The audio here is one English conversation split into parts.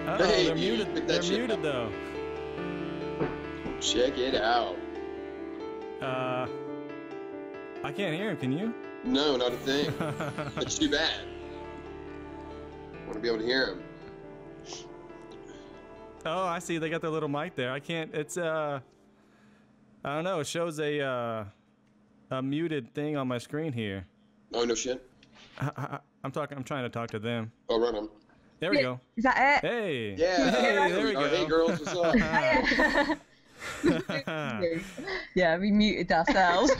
Oh, Hey, they're muted. pick They're that shit muted up. though. Check it out. I can't hear him. Can you? No, not a thing. That's too bad. I want to be able to hear him. Oh, I see. They got their little mic there. I can't. It's I don't know. It shows a muted thing on my screen here. Oh, no shit. I'm talking. I'm trying to talk to them. Oh, right on. There we go. Is that it? Hey. Yeah. Hey, there we go. Hey, girls, what's up? Yeah, we muted ourselves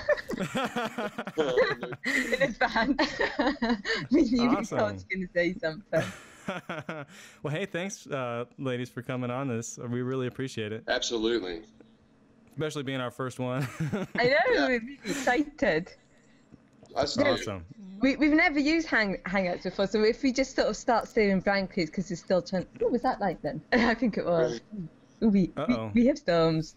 in advance. We knew Awesome. I was going to say something. Well, hey, thanks, ladies, for coming on this. We really appreciate it, Absolutely. especially being our first one. I know, Yeah. we're really excited. That's Awesome. We've never used Hangouts before, so if we just sort of start staring blankly because it's still trying. What was that like then? I think it was. We have storms.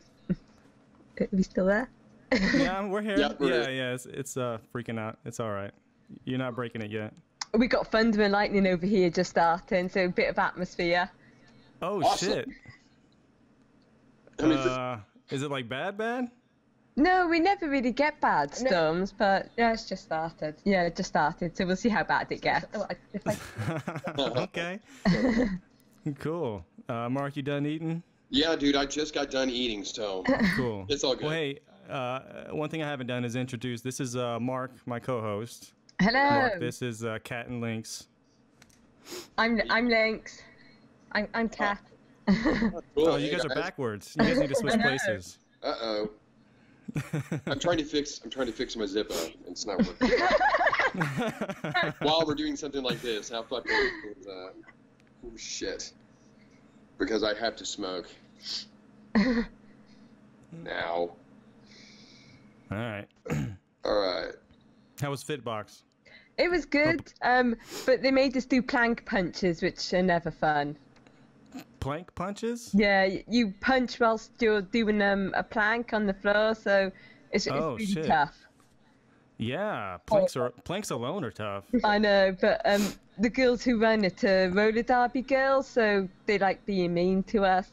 Are we still there? Yeah, we're here. Yeah, we're here. Yeah. It's freaking out. It's all right. You're not breaking it yet. We got thunder and lightning over here just starting, so a bit of atmosphere. Oh Awesome. shit. I mean, Is it like bad? No, we never really get bad storms, but yeah, it's just started. Yeah, it just started, so we'll see how bad it gets. Okay. Cool. Mark, you done eating? yeah, dude, I just got done eating, so Cool. it's all good. Well, hey, one thing I haven't done is introduce. This is Mark, my co-host. Hello, Mark, this is Cat and Lynx. I'm Lynx. I'm Cat. Cool. Oh, you Hey, guys are backwards. You guys need to switch places. Uh-oh. I'm trying to fix my zip up. It's not working. While we're doing something like this, how fucking is that? Oh shit. Because I have to smoke. Now. All right. Alright. How was Fitbox? It was good, but they made us do plank punches, which are never fun. Plank punches? Yeah, you punch whilst you're doing a plank on the floor, so it's Oh, really shit. tough. Yeah, planks alone are tough. I know, but the girls who run it are roller derby girls, so they like being mean to us.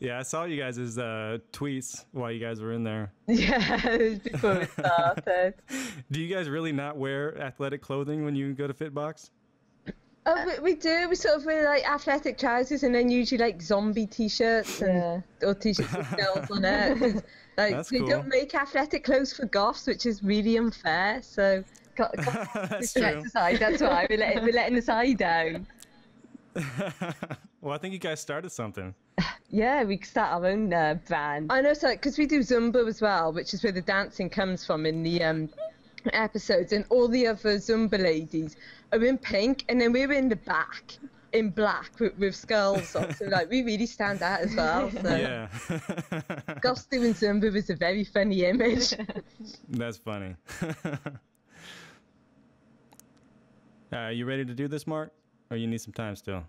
Yeah, I saw you guys' tweets while you guys were in there. Yeah, it was before it started. Do you guys really not wear athletic clothing when you go to Fitbox? Oh, we do. We sort of wear like athletic trousers and then usually like zombie t-shirts or t-shirts with skulls on it. 'Cause, like, That's they cool. don't make athletic clothes for goths, which is really unfair. So, That's true. exercise. That's why we're letting the side down. Well, I think you guys started something. Yeah, we could start our own brand. I know, so because we do Zumba as well, which is where the dancing comes from in the episodes, and all the other Zumba ladies are in pink, and then we're in the back in black with skulls on. So like we really stand out as well. So. Yeah. Goths doing Zumba was a very funny image. That's funny. You ready to do this, Mark? Or you need some time still?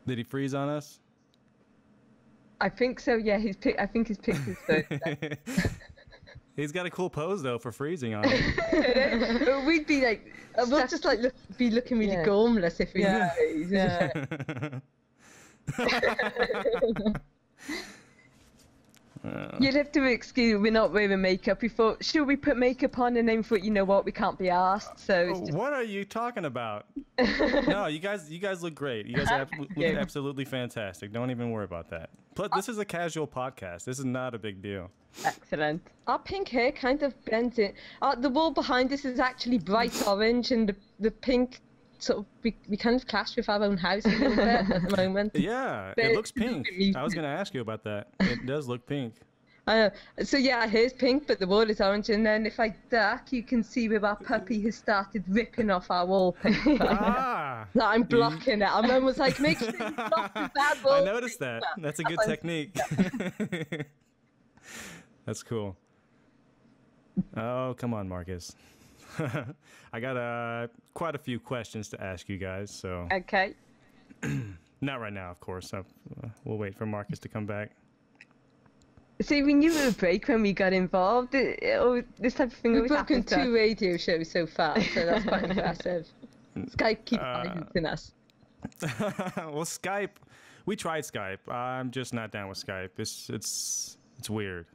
Did he freeze on us? I think so. Yeah, I think he's picked his first. He's got a cool pose though for freezing on him. We'd be like, we'll just like be looking really gormless if we did these. You'd have to excuse we're not wearing makeup. We thought, should we put makeup on? And then we thought, you know what, we can't be asked. So it's just... What are you talking about? No, you guys look great. You guys look absolutely fantastic. Don't even worry about that. Plus, this is a casual podcast. This is not a big deal. Excellent. Our pink hair kind of blends in. The wall behind us is actually bright orange, and the pink sort of we kind of clash with our own house a little bit at the moment. Yeah, But it looks pink. I was going to ask you about that. It does look pink. So yeah, our hair's pink, but the wall is orange, and then if I duck, you can see where our puppy has started ripping off our wallpaper. Ah! That I'm blocking it. Our mum was like, make sure you block the bad wallpaper. I noticed that. That's a good technique. That's cool. Oh, come on, Marcus. I got quite a few questions to ask you guys, so... Okay. Not right now, of course. We'll wait for Marcus to come back. See, we knew it would break when we got involved. This type of thing always happens. We've broken 2 radio shows so far, so that's quite impressive. Skype keeps silencing us. Well, Skype, we tried Skype. I'm just not down with Skype. It's weird.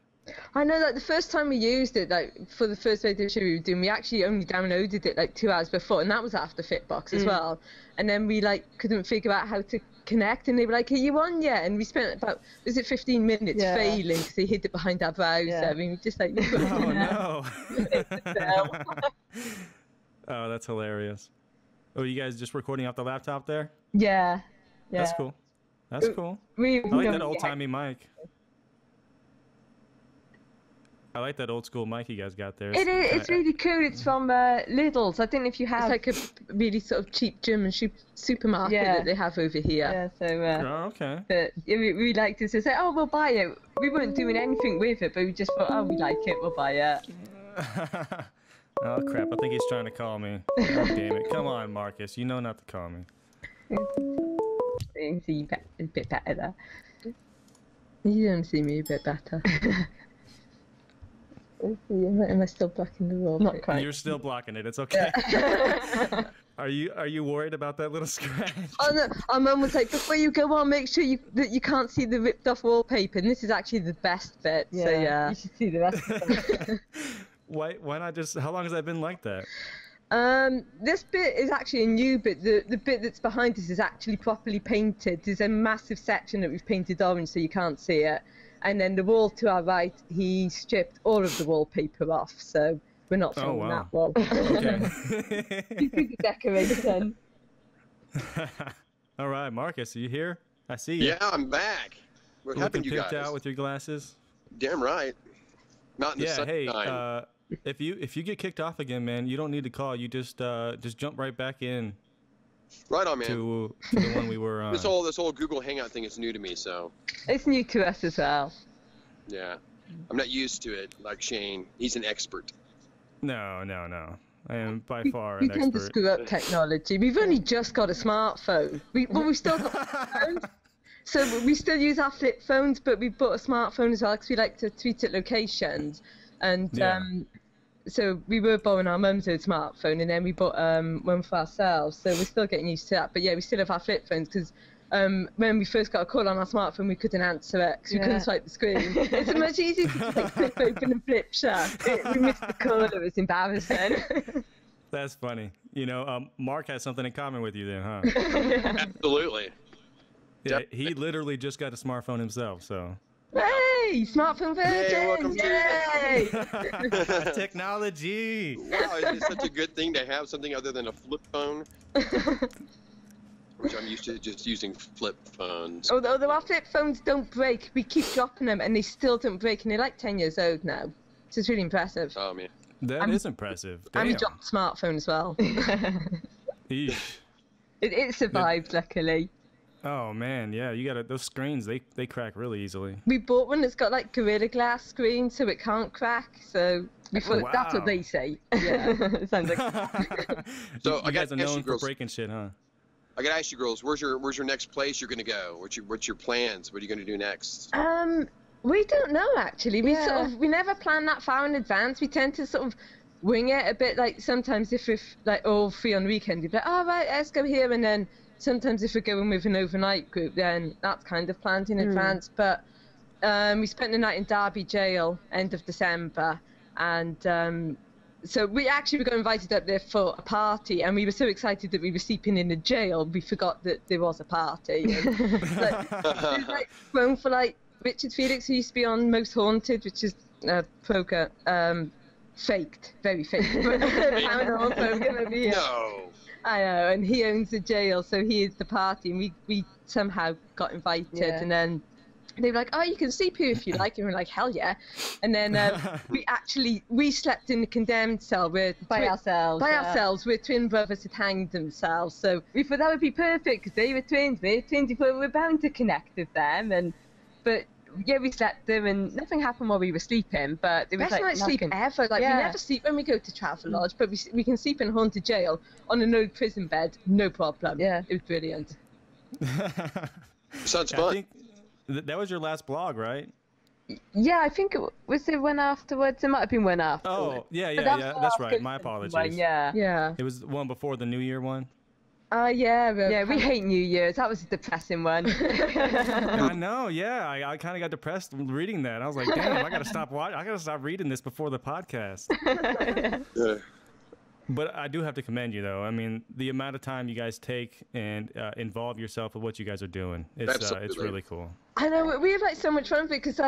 I know, like the first time we used it, like for the first radio show we were doing, we actually only downloaded it like 2 hours before, and that was after Fitbox as well. And then we like couldn't figure out how to connect, and they were like, "Are you on yet?" And we spent about 15 minutes failing because they hid it behind our browser. Yeah. I mean, we just like, oh no. Oh, that's hilarious. Oh, you guys just recording off the laptop there? Yeah. That's cool. That's cool. I like that old-timey mic. I like that old school mic you guys got there. It's really cool. It's from Lidl's. I don't know if you have. It's like a really sort of cheap German supermarket that they have over here. Yeah, so. Oh, okay. But we liked it, so say, oh, we'll buy it. We weren't doing anything with it, but we just thought, oh, we like it, we'll buy it. Oh crap! I think he's trying to call me. Oh, damn it! Come on, Marcus. You know not to call me. You see a bit better there. You don't see me a bit better. Am I still blocking the wall? Not quite. You're still blocking it. It's okay. Yeah. Are you worried about that little scratch? Oh no! Our mum was like, before you go on, make sure that you can't see the ripped off wallpaper. And this is actually the best bit. Yeah. So yeah, you should see the rest of it. Why not just? How long has that been like that? This bit is actually a new bit. The bit that's behind us is actually properly painted. There's a massive section that we've painted orange so you can't see it. And then the wall to our right, he stripped all of the wallpaper off, so we're not filming that wall. Okay. You see the decoration. All right, Marcus, are you here? I see you. Yeah, I'm back. What happened, you guys? Picked out with your glasses. Damn right. Not in the sunshine. Hey, if you get kicked off again, man, you don't need to call. You just jump right back in. Right on, man. To the one we were on. This whole Google Hangout thing is new to me, so. It's new to us as well. Yeah, I'm not used to it like Shane. He's an expert. No. I am by far an expert. We tend to screw up technology. We've only just got a smartphone. We've still got phones. So we still use our flip phones, but we bought a smartphone as well because we like to tweet at locations. And so we were borrowing our mum's old smartphone, and then we bought one for ourselves. So we're still getting used to that. But yeah, we still have our flip phones because when we first got a call on our smartphone, we couldn't answer it because we couldn't swipe the screen. It's much easier to just like flip open and flip shut. We missed the call. It was embarrassing. That's funny. You know, Mark has something in common with you then, huh? Absolutely. Yeah, he literally just got a smartphone himself, so. Hey, smartphone virgins! Hey, Yay! Technology! Wow, it's such a good thing to have something other than a flip phone. Which I'm used to just using flip phones. Although our flip phones don't break, we keep dropping them and they still don't break, and they're like 10 years old now. So it's really impressive. Oh, man. That is impressive. Damn. And we dropped smartphone as well. Eesh. It survived, luckily. Oh man, yeah, you got those screens. They crack really easily. We bought one that's got like Gorilla Glass screen, so it can't crack. So that's what they say. Yeah, it sounds like. So you guys are known for breaking shit, huh? I gotta ask you, girls, where's your next place you're gonna go? What's your plans? What are you gonna do next? We don't know actually. We never plan that far in advance. We tend to sort of wing it a bit. Like sometimes if we're like all free on the weekend, you'd be like, oh right, let's go here, and then. Sometimes if we're going with an overnight group, then that's kind of planned in advance. But we spent the night in Derby jail, end of December. And so we actually got invited up there for a party. And we were so excited that we were sleeping in the jail, we forgot that there was a party. And, like phone for like Richard Felix, who used to be on Most Haunted, which is a program, faked, very faked. Paranormal program over here. No. I know, and he owns the jail, so he is the party, and we somehow got invited, and then they were like, oh, you can sleep here if you like, and we're like, hell yeah. And then we slept in the condemned cell by ourselves, where twin brothers had hanged themselves, so we thought that would be perfect, because they were twins, we're bound to connect with them, but yeah, we slept there and nothing happened while we were sleeping, but it was best night sleep ever. Like we never sleep when we go to Travelodge, but we can sleep in a haunted jail on an old prison bed, no problem. Yeah, it was brilliant. Sounds fun. I think that was your last blog, right? Yeah, I think was there one afterwards. It might have been one afterwards. Oh, yeah. That's right. My apologies. One, yeah. It was the one before the New Year one. Yeah, we hate New Year's. That was a depressing one. I know, yeah. I kind of got depressed reading that. I was like, damn, I got to stop reading this before the podcast. Yeah. But I do have to commend you, though. I mean, the amount of time you guys take and involve yourself with what you guys are doing, it's really cool. I know, we have like so much fun because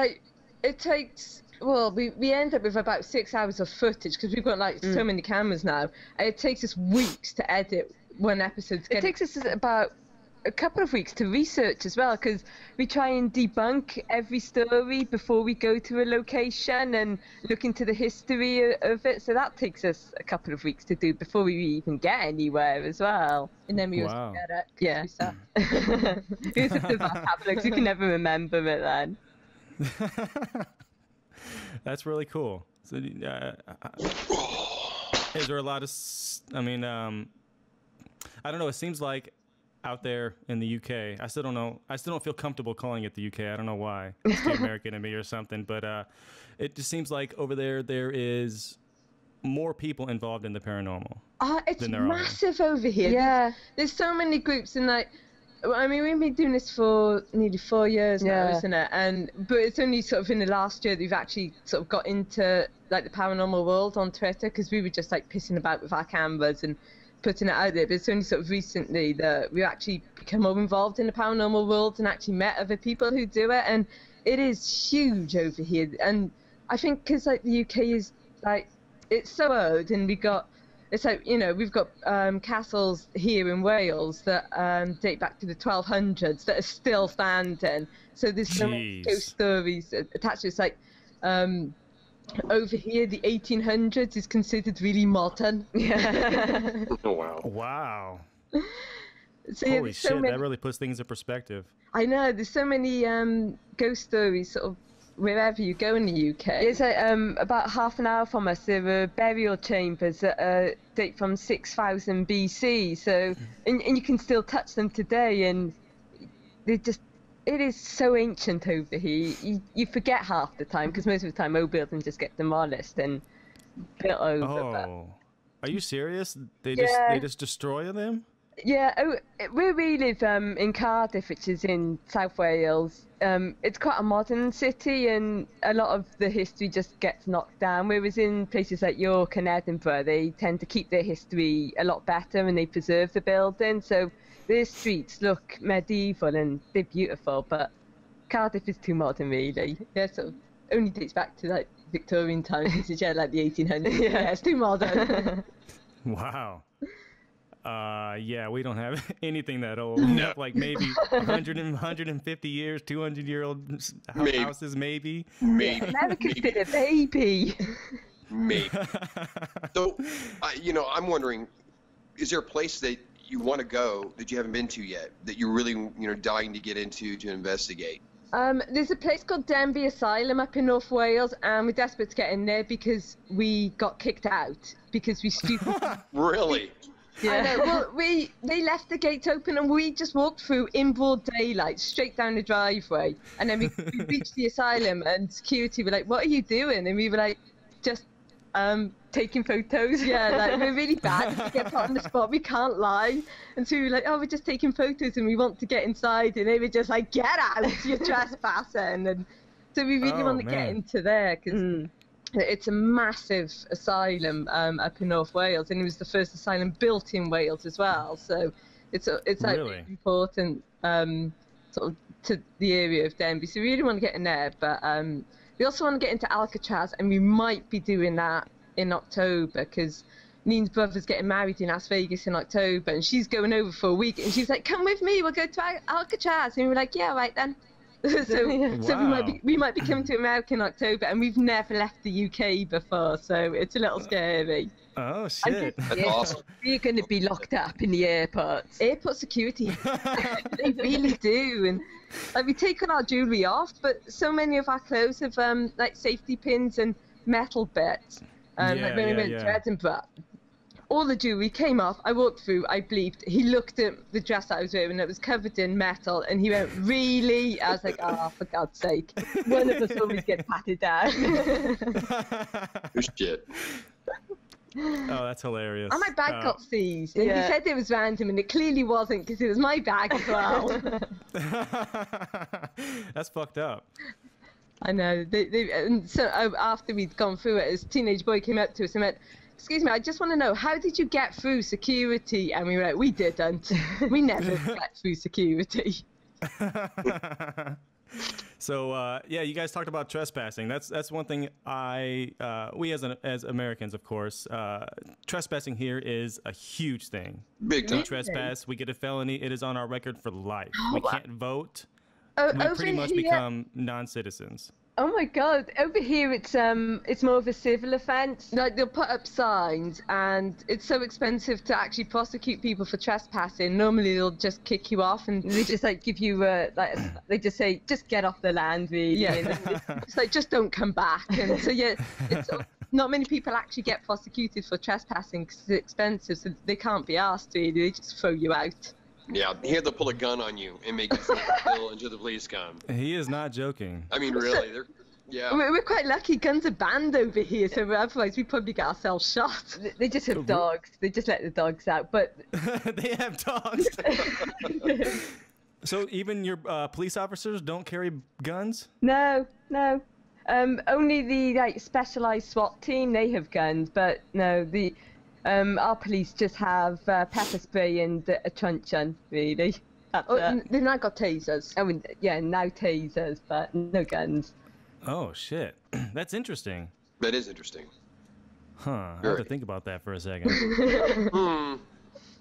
it takes, well, we end up with about 6 hours of footage because we've got like so many cameras now. And it takes us weeks to edit one episode. It takes us about a couple of weeks to research as well, because we try and debunk every story before we go to a location and look into the history of it. So that takes us a couple of weeks to do before we even get anywhere as well. And then we also get it. Yeah. It was a bit of our tablets. You can never remember it then. That's really cool. So, is there a lot of, I don't know. It seems like out there in the UK, I still don't know. I still don't feel comfortable calling it the UK. I don't know why. It's too American in me or something. But it just seems like over there is more people involved in the paranormal. It's massive over here. Yeah. There's so many groups, and like, I mean, we've been doing this for nearly 4 years now, isn't it? But it's only sort of in the last year that we've actually sort of got into like the paranormal world on Twitter, because we were just like pissing about with our cameras and putting it out there. But it's only sort of recently that we've actually become more involved in the paranormal world and actually met other people who do it. And it is huge over here. And I think because like the UK is like, it's so old, and we've got castles here in Wales that date back to the 1200s that are still standing. So there's so many ghost stories attached to it. It's like over here, the 1800s is considered really modern. Yeah. Oh, wow. Wow. So, holy shit, that really puts things in perspective. I know, there's so many ghost stories sort of wherever you go in the UK. It's like about half an hour from us, there are burial chambers that date from 6000 BC. So, and you can still touch them today, and it is so ancient over here. You forget half the time, because most of the time old buildings just get demolished and built over. Oh, are you serious? They just destroy them? Yeah, where we live in Cardiff, which is in South Wales, it's quite a modern city, and a lot of the history just gets knocked down, whereas in places like York and Edinburgh, they tend to keep their history a lot better and they preserve the building. So their streets look medieval and they're beautiful, but Cardiff is too modern, really. Yeah, sort of only dates back to like Victorian times, like the 1800s. Yeah, it's too modern. Wow. Yeah, we don't have anything that old. No. Like maybe 150 years, 200-year-old houses, maybe. America's been a baby. Maybe. So, I'm wondering, is there a place that you want to go that you haven't been to yet, that you're really, dying to get into to investigate? There's a place called Denby Asylum up in North Wales, and we're desperate to get in there because we got kicked out because we stupid. Really? Yeah. I know. Well, they left the gates open, and we just walked through in broad daylight, straight down the driveway, and then we reached the asylum, and security were like, "What are you doing?" And we were like, "Just taking photos." Yeah, like we're really bad. We get put on the spot. We can't lie, and so we were like, "Oh, we're just taking photos, and we want to get inside." And they were just like, "Get out! You're trespassing!" And so we really want to get into there because. It's a massive asylum up in North Wales, and it was the first asylum built in Wales as well. So it's like really important sort of to the area of Denby. So we really want to get in there, but we also want to get into Alcatraz, and we might be doing that in October because Neen's brother's getting married in Las Vegas in October, and she's going over for a week, and she's like, "Come with me, we'll go to Alcatraz," and we're like, "Yeah, right then." So we might be coming to America in October, and we've never left the UK before, so it's a little scary. Oh shit! That's awesome. We're going to be locked up in the airports. Airport security, they really do, and like we take all our jewelry off, but so many of our clothes have like safety pins and metal bits. Like when we went to Edinburgh, All the jewelry came off. I walked through. I bleeped. He looked at the dress that I was wearing, and it was covered in metal. And he went, "Really?" I was like, "Oh, for God's sake! One of us always gets patted down." Shit. Oh, that's hilarious. And my bag got seized. And he said it was random, and it clearly wasn't because it was my bag as well. That's fucked up. I know. And so after we'd gone through it, this teenage boy came up to us and went, "Excuse me, I just want to know, how did you get through security?" And we were like, "We didn't. We never get through security." So yeah, you guys talked about trespassing. That's one thing we as Americans, of course, trespassing here is a huge thing. Big time. We trespass, we get a felony. It is on our record for life. We can't vote. We pretty much become non-citizens. Oh my God! Over here, it's more of a civil offence. Like they'll put up signs, and it's so expensive to actually prosecute people for trespassing. Normally, they'll just kick you off, and they just like give you they just say, "Just get off the land," really. Yeah. And it's like, just don't come back. And so yeah, it's not many people actually get prosecuted for trespassing because it's expensive, so they can't be asked really. They just throw you out. Yeah, he had to pull a gun on you and make you fulfill until the police come. He is not joking. I mean, really, yeah. We're quite lucky. Guns are banned over here, so otherwise we'd probably get ourselves shot. They just have dogs. They just let the dogs out, but they have dogs. So even your police officers don't carry guns? No. Only the specialized SWAT team, they have guns, but no, our police just have pepper spray and a truncheon, really. They've now got tasers. Oh, yeah, now tasers, but no guns. Oh, shit. That's interesting. That is interesting. Huh. I have to think about that for a second.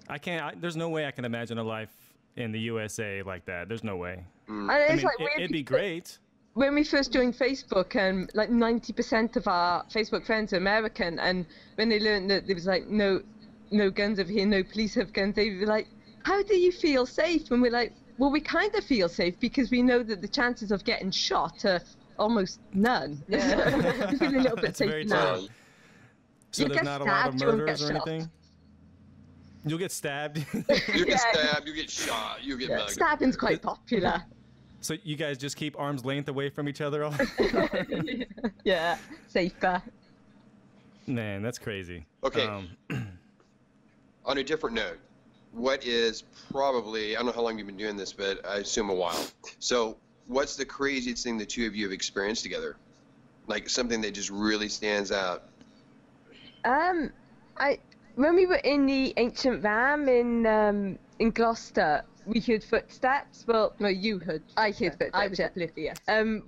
I can't. There's no way I can imagine a life in the USA like that. There's no way. I mean, it'd be great. When we first joined Facebook, like 90% of our Facebook friends are American, and when they learned that there was like no guns over here, no police have guns, they were like, "How do you feel safe?" And we're like, "Well, we kind of feel safe because we know that the chances of getting shot are almost none." Yeah. We feel a little bit safe now. So there's not a lot of murders or anything? You'll get stabbed. You get stabbed, you get shot, you get mugged. Stabbing's quite popular. So you guys just keep arm's length away from each other all? Yeah, safer. Man, that's crazy. Okay. On a different note, what is probably, I don't know how long you've been doing this, but I assume a while. So what's the craziest thing the two of you have experienced together? Like something that just really stands out? When we were in the ancient ram in Gloucester, we heard footsteps. Well, no, you heard. I heard footsteps. I was oblivious.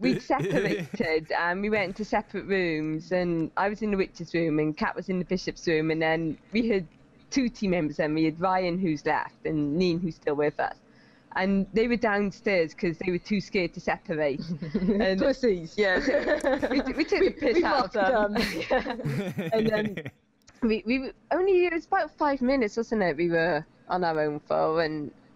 We'd separated and we went into separate rooms, and I was in the witch's room and Kat was in the bishop's room, and then we had two team members, and we had Ryan, who's left, and Neen, who's still with us. And they were downstairs because they were too scared to separate. And pussies. Yeah. We took the piss out of them. And then we only, it was about 5 minutes, wasn't it? We were on our own for,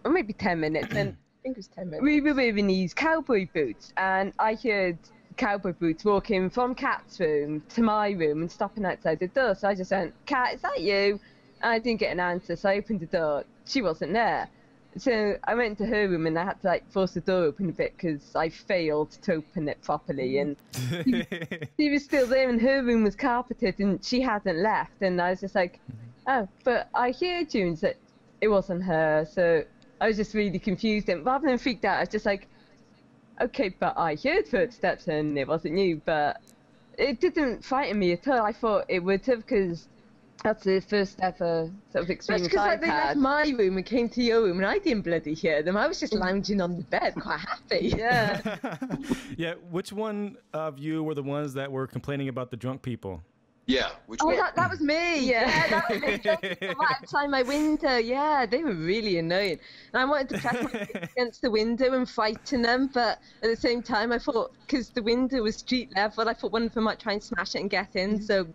or maybe 10 minutes. And I think it was 10 minutes. We were wearing these cowboy boots, and I heard cowboy boots walking from Kat's room to my room and stopping outside the door. So I just went, "Kat, is that you?" And I didn't get an answer, so I opened the door. She wasn't there. So I went to her room and I had to like force the door open a bit because I failed to open it properly. And she was still there, and her room was carpeted and she hadn't left. And I was just like, "Oh, but I heard you," and said it wasn't her. So I was just really confused. And rather than freaked out, I was just like, "Okay, but I heard footsteps and it wasn't you." But it didn't frighten me at all. I thought it would have, because that's the first ever sort of experience I've had. That's because they left my room and came to your room, and I didn't bloody hear them. I was just lounging on the bed, quite happy. Yeah. Yeah. Which one of you were the ones that were complaining about the drunk people? Yeah. Which one? That was me. Yeah, that was me. Right outside my window. Yeah, they were really annoying. And I wanted to press my feet against the window and frighten them, but at the same time, I thought, because the window was street level, I thought one of them might try and smash it and get in. So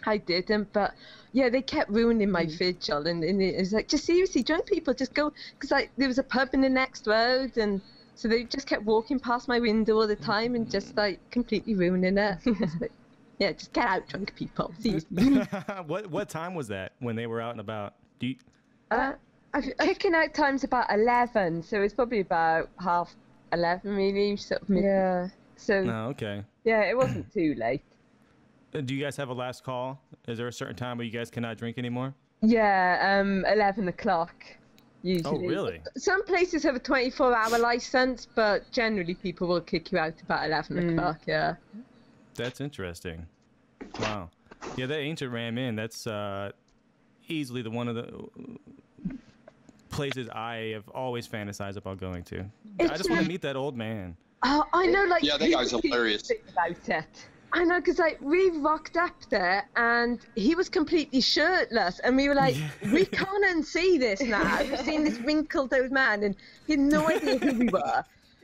I didn't. But yeah, they kept ruining my vigil, and it was like, just seriously, drunk people just go, because there was a pub in the next road, and so they just kept walking past my window all the time and just like completely ruining it. Yeah, just get out, drunk people. Seriously. What time was that when they were out and about? Do you... Kicking out time's about 11, so it's probably about 11:30, really, sort of. Yeah. So. Oh, okay. Yeah, it wasn't too late. Do you guys have a last call? Is there a certain time where you guys cannot drink anymore? Yeah, 11 o'clock. Usually. Oh, really? Some places have a 24-hour license, but generally people will kick you out about 11 o'clock. Yeah. That's interesting. Wow. Yeah, that ancient Ram Inn, that's easily one of the places I have always fantasized about going to. I just want to meet that old man. Oh, I know, like... Yeah, that guy's hilarious. About it. I know, because like we rocked up there and he was completely shirtless, and we were like, we can't unsee this now. We've seen this wrinkled old man, and he had no idea who we were.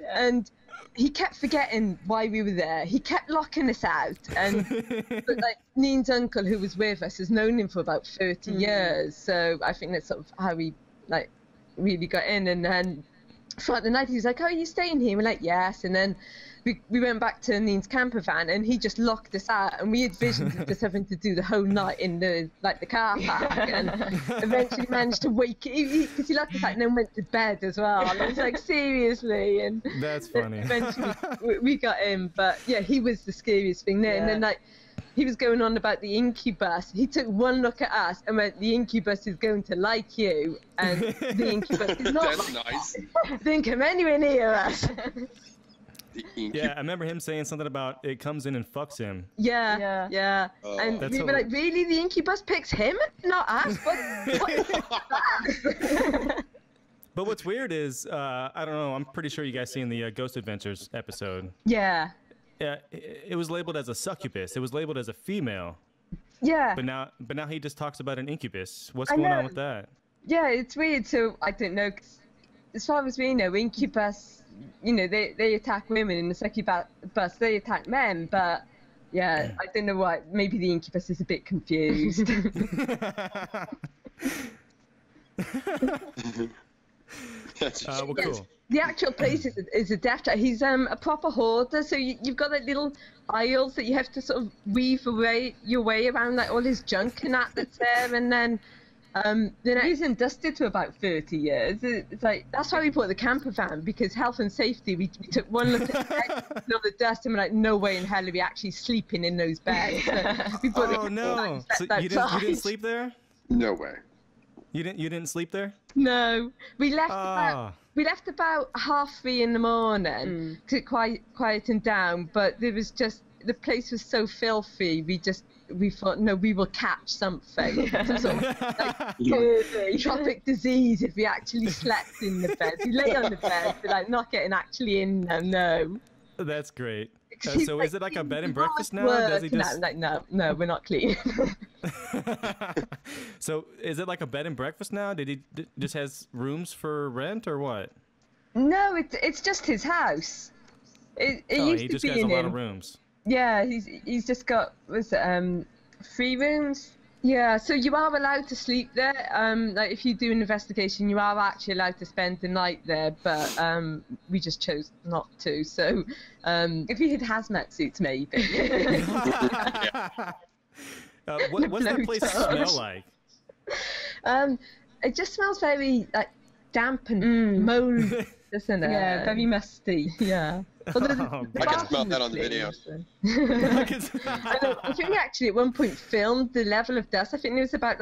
And he kept forgetting why we were there. He kept locking us out. And but, like, Neen's uncle, who was with us, has known him for about 30 years. So I think that's sort of how we like really got in. And then throughout the night, he was like, "Oh, are you staying here?" We're like, "Yes." And then we went back to Neen's camper van, and he just locked us out, and we had visions of just having to do the whole night in the car park, and eventually managed to wake because he locked us out and then went to bed as well. And I was like, seriously, and that's funny. Eventually we got him, but yeah, he was the scariest thing there. And then like he was going on about the incubus. He took one look at us and went, "The incubus is going to like you," and the incubus is not. That's nice. Didn't come anywhere near us. Yeah, I remember him saying something about it comes in and fucks him. Yeah. And we were like, really? The incubus picks him, not us? What is that? But what's weird is, I don't know, I'm pretty sure you guys seen the Ghost Adventures episode. Yeah. Yeah, it was labeled as a succubus. It was labeled as a female. Yeah. But now he just talks about an incubus. What's going on with that? Yeah, it's weird. So I don't know. 'Cause as far as we know, incubus, you know, they attack women, and the succubus, they attack men. But yeah, I don't know why. Maybe the incubus is a bit confused. Well, cool. The actual place is a death trap. He's a proper hoarder, so you've got like little aisles that you have to sort of weave your way around, like all his junk and that's there, and then he's dusted for about 30 years. It's like, that's why we bought the camper van, because health and safety, we took one look at the dust, and we're like, no way in hell are we actually sleeping in those beds. So we bought no. So you didn't sleep there? No way. You didn't sleep there? No. We left about 3:30 in the morning to quieten down, but there was just, the place was so filthy, we thought, no, we will catch something. Some sort of like, tropic disease if we actually slept in the bed. We lay on the bed, but like not getting actually in them, no. That's great. So is it like a bed and breakfast now? Or does he just... No, we're not clean. So is it like a bed and breakfast now? Did he just has rooms for rent or what? No, it's just his house. He just has a lot of rooms. Yeah, he's just got 3 rooms. Yeah, so you are allowed to sleep there. Like if you do an investigation, you are actually allowed to spend the night there, but we just chose not to. So if you had hazmat suits, maybe. What's that place smell like? It just smells very like damp and mold, doesn't it? Yeah, very musty. Yeah. I can smell that on the video. I think we actually at one point filmed the level of dust. I think there was about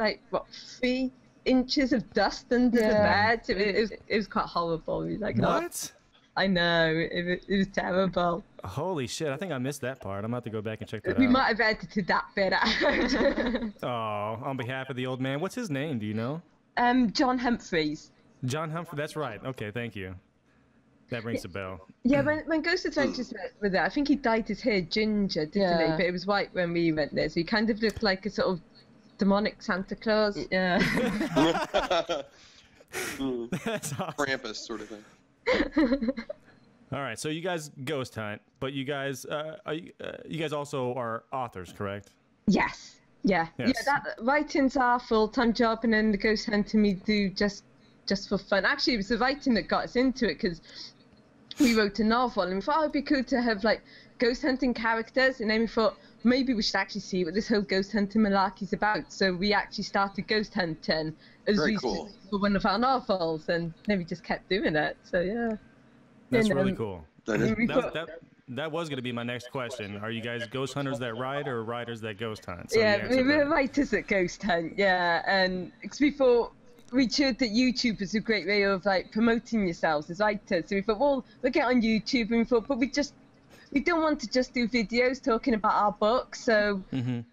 3 inches of dust under the bed. It was quite horrible. We was like, what? I know, it was terrible. Holy shit, I think I missed that part. I'm going to have to go back and check that out. We might have edited that bit out. Oh, on behalf of the old man. What's his name, do you know? John Humphreys. John Humphrey, that's right. Okay, thank you. That rings a bell. Yeah, when Ghost Adventures were there, I think he dyed his hair ginger, didn't he? But it was white when we went there, so he kind of looked like a sort of demonic Santa Claus. Yeah. That's awesome. Krampus sort of thing. All right, so you guys ghost hunt, but you guys you guys also are authors, correct? Yes. Yeah. Yes. Yeah. Writing's our full-time job, and then the ghost hunting we do just for fun. Actually, it was the writing that got us into it, because we wrote a novel, and we thought it'd be cool to have ghost hunting characters, and then we thought, maybe we should actually see what this whole ghost hunting malarkey's about. So we actually started ghost hunting as Very research cool. for one of our novels, and then we just kept doing it. So yeah. That's And, really cool. That is- That was going to be my next question. Are you guys ghost hunters that ride or riders that ghost hunt? So you Yeah, answered we're that. writers that ghost hunt, yeah. And because we thought, we heard that YouTube was a great way of like promoting yourselves as writers. So we thought, well, we'll get on YouTube, and we thought, but we don't want to just do videos talking about our books. So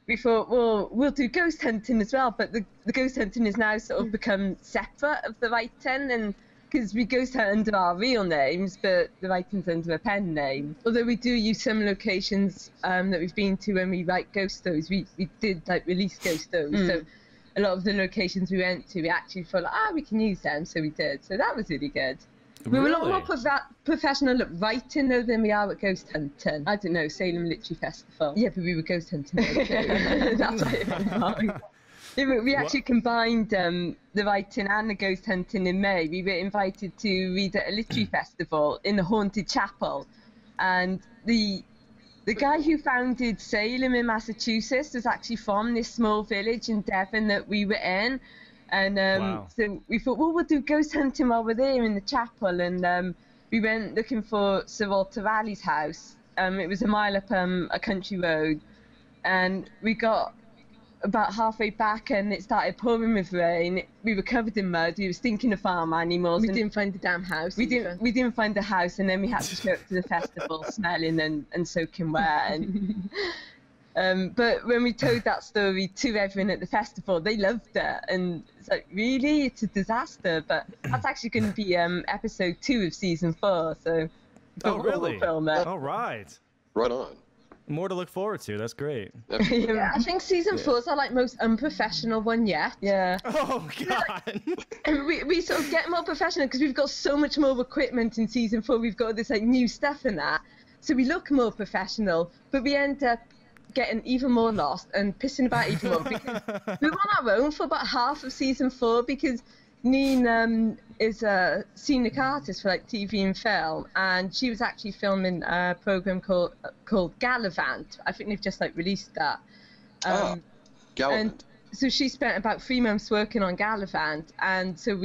we thought, well, we'll do ghost hunting as well. But the ghost hunting is now sort of become separate of the writing, and because we ghost hunt under our real names, but the writing's under a pen name. Although we do use some locations that we've been to when we write ghost stories. We did like release ghost stories. So a lot of the locations we went to, we actually thought, we can use them. So we did. So that was really good. We were a lot more professional at writing though than we are at ghost hunting. I don't know, Salem Literary Festival. Yeah, but we were ghost hunting there too. That's what it was. We actually combined the writing and the ghost hunting in May. We were invited to read at a literary festival in the Haunted Chapel. And the guy who founded Salem in Massachusetts was actually from this small village in Devon that we were in. And so we thought, well, we'll do ghost hunting while we're there in the chapel. And we went looking for Sir Walter Raleigh's house. It was a mile up a country road. And we got about halfway back and it started pouring with rain. We were covered in mud. We were stinking of farm animals. We didn't find the damn house. We didn't find the house, and then we had to show up to the festival smelling and soaking wet. And, but when we told that story to everyone at the festival, they loved it. And it's like, really? It's a disaster. But that's actually going to be episode 2 of season 4. So really? We'll film it. All right. Right on. More to look forward to. That's great. Yeah, I think season 4's our like most unprofessional one yet. Yeah. Oh God. we sort of get more professional because we've got so much more equipment in season 4. We've got this like new stuff and that, so we look more professional, but we end up getting even more lost and pissing about even more because we were on our own for about half of season 4 because Neen is a scenic artist for like TV and film, and she was actually filming a program called Gallivant. I think they've just like released that. Gallivant. And so she spent about 3 months working on Gallivant, and so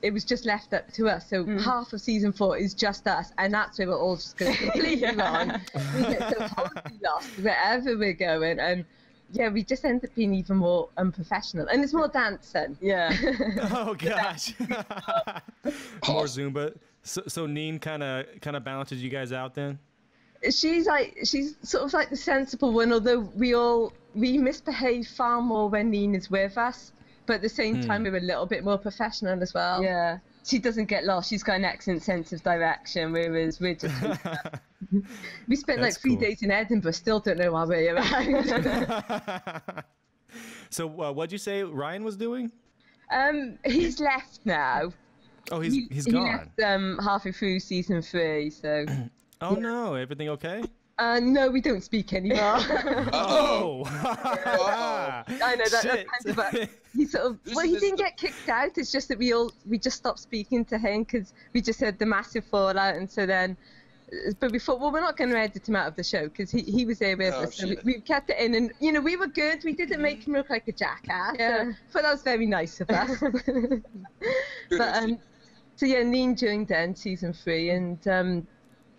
it was just left up to us. So half of season 4 is just us, and that's where we're all just going completely wrong. We get so totally lost wherever we're going, and yeah, we just end up being even more unprofessional, and it's more dancing. Yeah. Oh gosh. More Zumba. So Neen kind of balances you guys out then. She's sort of like the sensible one, although we misbehave far more when Neen is with us, but at the same time we're a little bit more professional as well. Yeah. She doesn't get lost. She's got an excellent sense of direction, whereas we're just... We spent like 3 days in Edinburgh, still don't know our way around. So what'd you say Ryan was doing? He's left now. Oh, he's gone. He left halfway through season 3, so... Oh no, everything okay? No, we don't speak anymore. Oh! I know that's kind of he sort of he didn't get kicked out. It's just that we just stopped speaking to him because we just had the massive fallout, and so then. But we thought, well, we're not going to edit him out of the show because he was there with us. So we kept it in, and we were good. We didn't make him look like a jackass. Yeah. So that was very nice of us. But so yeah, Neen joined then season 3, and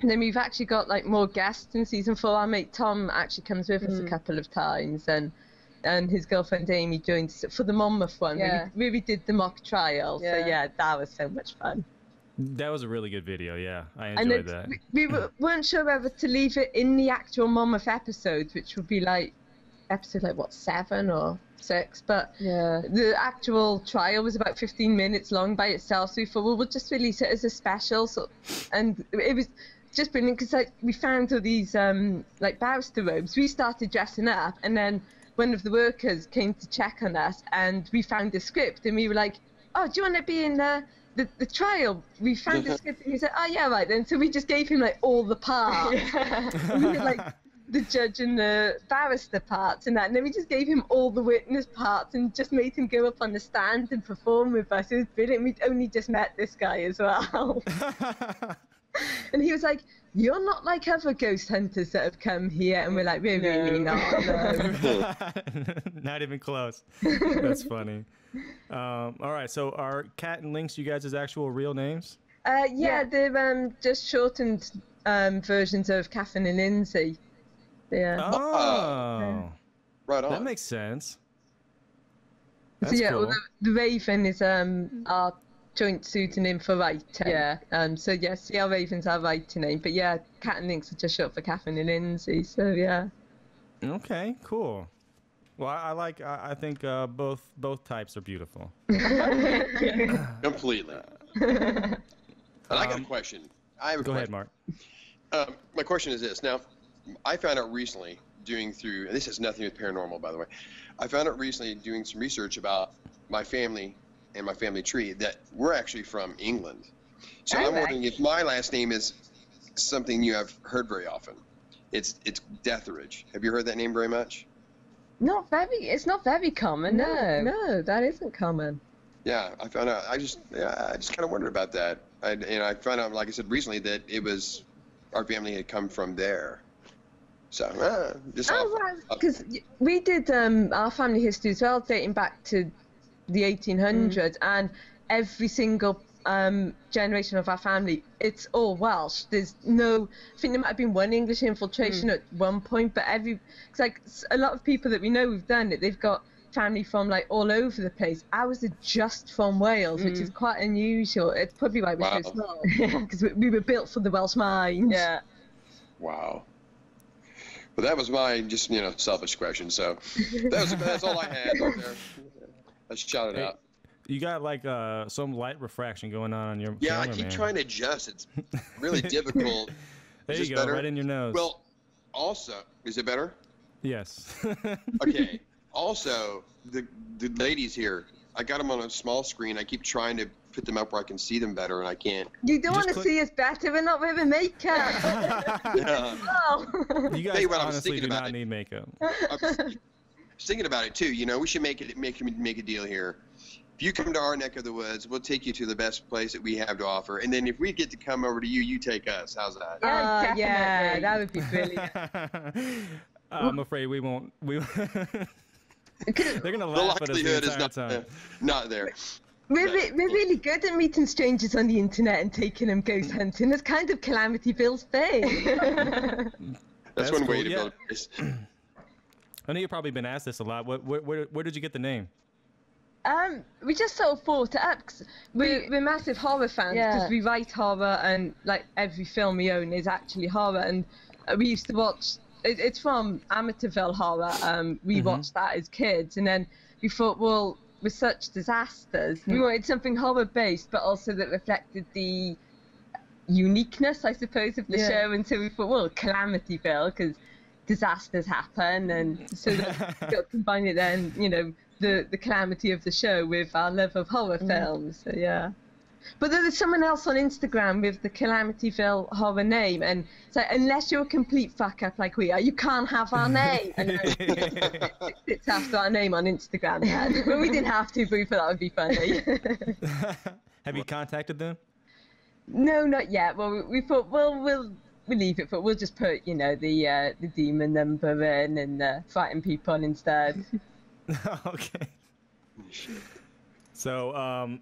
then we've actually got like more guests in season 4. Our mate Tom actually comes with us a couple of times, and his girlfriend Amy joined us for the Monmouth one. Yeah. We did the mock trial. Yeah. So yeah, that was so much fun. That was a really good video, yeah. I enjoyed that. We weren't sure whether to leave it in the actual Monmouth episodes, which would be like episode 7 or 6, but yeah, the actual trial was about 15 minutes long by itself, so we thought, well, we'll just release it as a special. And it was just brilliant because we found all these barrister robes. We started dressing up, and then one of the workers came to check on us, and we found the script, and we were like, oh, do you want to be in the trial? We found the script, and he said, oh yeah, right then. So we just gave him like all the parts. We had like the judge and the barrister parts and that, and then we just gave him all the witness parts and just made him go up on the stand and perform with us. It was brilliant. We'd only just met this guy as well. And he was like, "You're not like other ghost hunters that have come here." And we're like, "We're really not." No. Not even close. That's funny. All right, so are Cat and Lynx you guys' actual real names? Yeah, they're just shortened versions of Catherine and Lindsay. Yeah. Oh. Right on. That makes sense. So That's yeah, cool. well, the Raven is our joint pseudonym for writing. Yeah. So yes, yeah, Raven's our writing name, but yeah, Cat and Lynx are just short for Catherine and Lindsay. So yeah. Okay, cool. Well, I think both types are beautiful. Completely. And I got a question. Go ahead, Mark. My question is this. Now, I found out recently and this has nothing to do with paranormal, by the way. I found out recently doing some research about my family and my family tree that we're actually from England. So I'm wondering if my last name is something you have heard very often. It's Deatheridge. Have you heard that name very much? It's not very common. No, that isn't common. Yeah, I found out. I just kind of wondered about that. I found out, like I said recently, that it was our family had come from there. So because we did our family history as well, dating back to the 1800s, and every single generation of our family, it's all Welsh. There's no, I think there might have been one English infiltration at one point, but it's like a lot of people that we know who've done it, they've got family from like all over the place. Ours are just from Wales, which is quite unusual. It's probably why we're so small, because we were built for the Welsh mines. Yeah. Wow. Well, that was my selfish question. So that's all I had right there. Let's shout it out. You got like some light refraction going on your Yeah, camera, I keep man. trying to adjust. It's really difficult. There Is you this go, better? right in your nose. Well, also, is it better? Yes. Okay. Also, the ladies here, I got them on a small screen. I keep trying to put them up where I can see them better, and I can't. You don't want to see us better. We're not wearing makeup. Oh. You guys honestly do not need makeup. I was thinking about it too. We should make a deal here. If you come to our neck of the woods, we'll take you to the best place that we have to offer, and then if we get to come over to you, you take us. How's that? Yeah, that would be brilliant. I'm afraid we won't. They're gonna laugh at us the likelihood entire is time. not there. We're really good at meeting strangers on the internet and taking them ghost hunting. That's kind of Calamityville's thing. That's one cool. way to build a place. I know you've probably been asked this a lot. Where did you get the name? We just sort of thought it up. 'Cause we're massive horror fans because we write horror, and like every film we own is actually horror. And we used to watch. It's from Amityville horror. We watched that as kids, and then we thought, well, with such disasters, we wanted something horror based, but also that reflected the uniqueness, I suppose, of the show. And so we thought, well, Calamityville, because disasters happen, and so that got combine it then, the calamity of the show with our love of horror films. So yeah. But there's someone else on Instagram with the Calamityville horror name, and so unless you're a complete fuck up like we are, you can't have our name. And it's after our name on Instagram. Well, we didn't have to, but we thought that would be funny. Have you contacted them? No, not yet. Well, we thought, well, we'll leave it, but we'll just put, the demon number in and frighten people instead. Okay. So,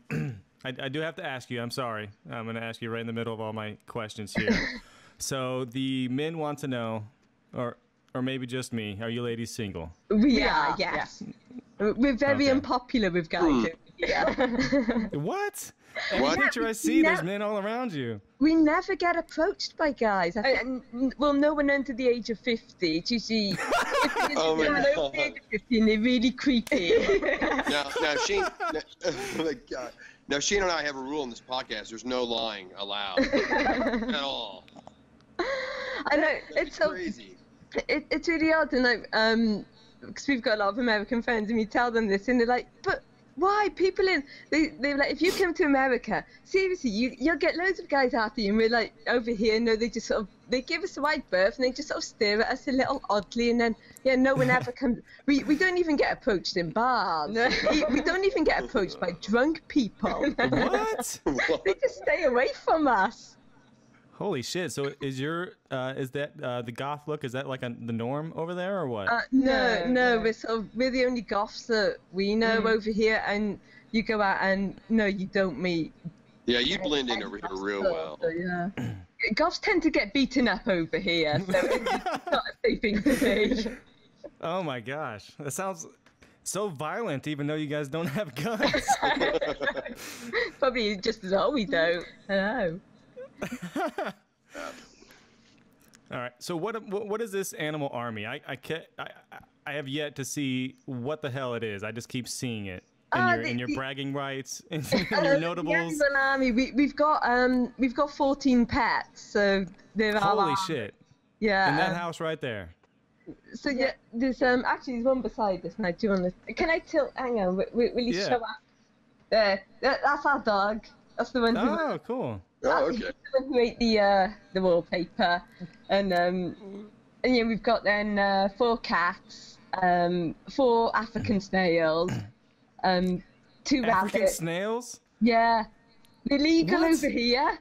I do have to ask you. I'm sorry. I'm going to ask you right in the middle of all my questions here. So the men want to know, or maybe just me, are you ladies single? We are, yes. We're very unpopular with guys. Yeah. What? Every picture I see, there's men all around you. We never get approached by guys. Well, no one under the age of 50. It's usually Oh my over God. the age of 50, and they're really creepy. Now, Shane and I have a rule in this podcast. There's no lying allowed at all. I know, it's so crazy. It's really odd, and because we've got a lot of American friends, and we tell them this, and they're like, but why? People they're like, if you come to America, seriously, you'll get loads of guys after you, and we're like, over here, no, they just they give us a wide berth, and they just sort of stare at us a little oddly, and then, no one ever comes. We don't even get approached in bars. We don't even get approached by drunk people. What? They just stay away from us. Holy shit! So is your is that the goth look? Is that like the norm over there or what? No. We're the only goths that we know over here, and you go out and no, you don't meet. Yeah, you blend in over here real well. So, yeah. Goths tend to get beaten up over here, so it's not a safe thing to say. Oh my gosh, that sounds so violent. Even though you guys don't have guns. Probably just as well we don't. I know. All right. So what is this animal army? I have yet to see what the hell it is. I just keep seeing it in your bragging rights, in your notables. The animal army. We've got 14 pets, so they're holy shit. Yeah. In that house right there. So yeah, there's there's one beside us now. Do you want to? Can I tilt? Hang on. Will you show up? There. That's our dog. That's the one. Oh, cool. Oh, okay. He's the one who ate the wallpaper, and yeah, we've got then 4 cats, 4 African snails, 2 African rabbits. snails? Yeah, they're legal over here.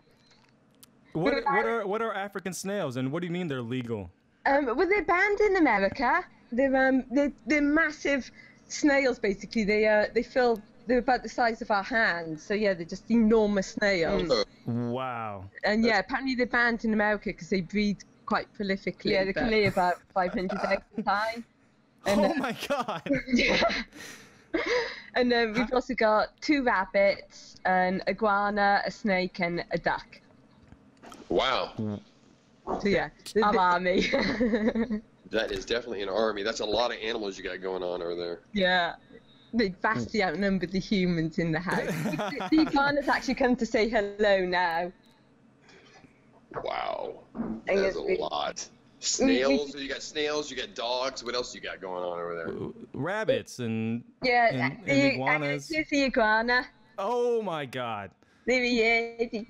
What are African snails, and what do you mean they're legal? Well, they're banned in America. They're massive snails. Basically, they're about the size of our hands. So yeah, they're just enormous snails. Wow. And yeah, apparently they're banned in America because they breed quite prolifically. Yeah, they can lay about 500 eggs a time. And, oh my god. Yeah. And then we've also got 2 rabbits, an iguana, a snake, and a duck. Wow. So yeah, our army. That is definitely an army. That's a lot of animals you got going on over there. Yeah. They vastly outnumber the humans in the house. The iguanas actually come to say hello now. Wow. That's a lot. Snails? You got snails, you got dogs. What else you got going on over there? Rabbits and iguanas. Here's the iguana. Oh my god. There he is.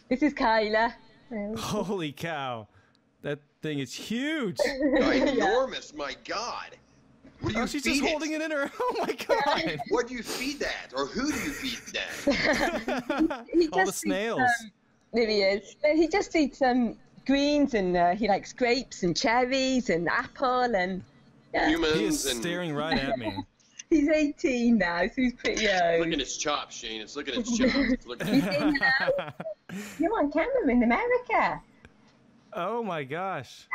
This is Kyla. Holy cow. That thing is huge. Enormous, my god. What do you she's feed just holding it in her. Oh my god. What do you feed that? Or who do you feed that? All the snails. There he is. He just eats greens, and he likes grapes and cherries and apple and. Yeah. Humans. He is staring right at me. He's 18 now, so he's pretty young. Look at his chops, Shane. It's looking at his chops. It's looking He's saying hello. You're on camera in America. Oh my gosh.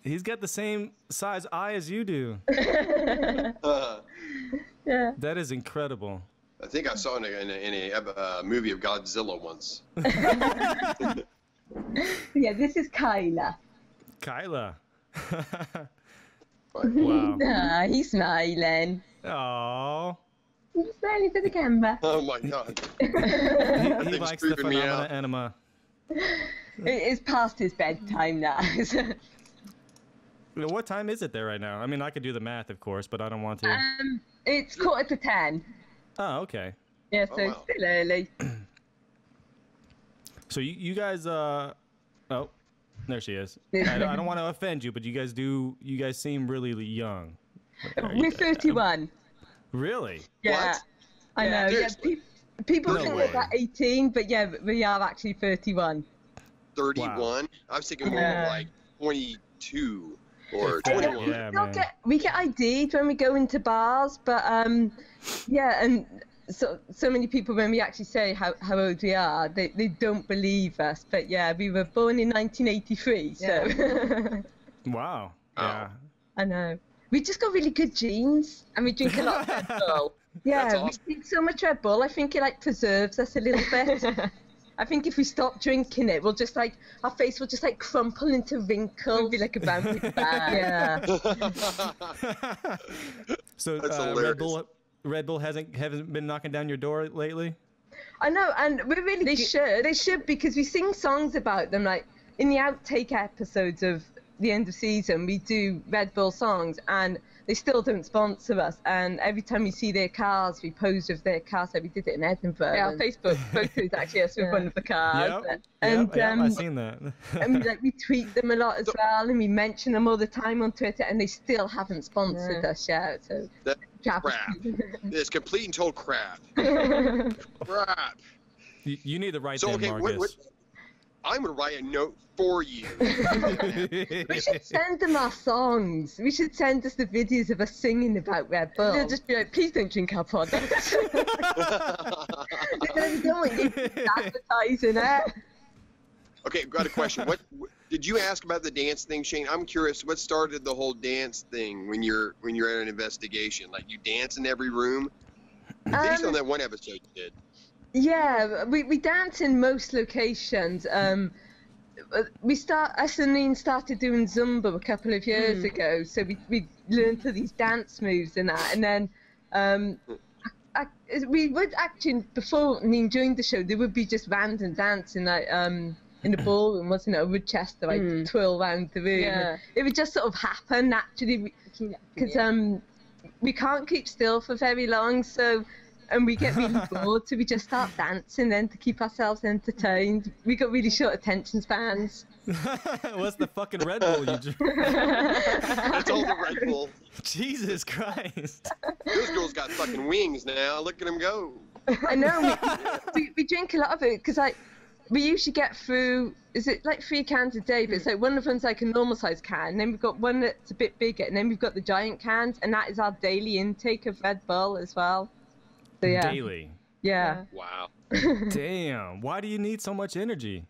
He's got the same size eye as you do. Yeah. That is incredible. I think I saw it in a movie of Godzilla once. Yeah, this is Kyla. Kyla. Wow. He's smiling. Aww. He's smiling to the camera. Oh my god. He likes the Phenomena Enema. It's past his bedtime now. What time is it there right now? I mean, I could do the math, of course, but I don't want to. It's 9:45. Oh, okay. Yeah, so it's still early. So you guys, oh, there she is. I don't want to offend you, but you guys seem really young. We're 31. Really? Yeah. What? I know. Yeah, people think we're about 18, but yeah, we are actually 31. 31? Wow. I was thinking more like 22 or 21. Yeah, we get ID'd when we go into bars, but yeah, and so many people, when we actually say how old we are, they don't believe us. But yeah, we were born in 1983, so. Wow. Yeah. I know. We just got really good genes, and we drink a lot of Red Bull. Yeah, awesome. We drink so much Red Bull, I think it like preserves us a little bit. I think if we stop drinking it, we'll just like, our face will just like crumple into wrinkles. It'll be like a vampire bag. Yeah. So Red Bull hasn't been knocking down your door lately? I know, and we're really They should, because we sing songs about them, like in the outtake episodes of the end of season, we do Red Bull songs, and they still don't sponsor us. And every time we see their cars, we pose with their cars. So we did it in Edinburgh. Yeah, our Facebook photo is actually us with one of the cars. Yep. And I've seen that. And we tweet them a lot as well, and we mention them all the time on Twitter, and they still haven't sponsored us yet. So that's crap. It's complete and total crap. Crap. You need the right then, Marcus. I'm gonna write a note for you. We should send them our songs. We should send us the videos of us singing about Red Bull. They'll just be like, please don't drink our product. They don't want you advertising it. Okay, got a question. What did you ask about the dance thing, Shane? I'm curious. What started the whole dance thing when you're at an investigation? Like you dance in every room? Based on that one episode you did. Yeah, we dance in most locations. Us and Ian started doing Zumba a couple of years ago, so we learned these dance moves and that, and then we would actually, before Ian joined the show, there would be just random dancing like in the ballroom, wasn't it? Woodchester, like twirl around the room. Yeah. It would just sort of happen naturally because we can't keep still for very long, so. And we get really bored, so we just start dancing then to keep ourselves entertained. We got really short attention spans. What's the fucking Red Bull you drink? It's all the Red Bull. Jesus Christ. Those girls got fucking wings now. Look at them go. I know. We drink a lot of it because we usually get through, is it like 3 cans a day? But it's like one of them's like a normal size can, and then we've got one that's a bit bigger, and then we've got the giant cans, and that is our daily intake of Red Bull as well. So, yeah. Daily. Yeah. Wow. Damn. Why do you need so much energy?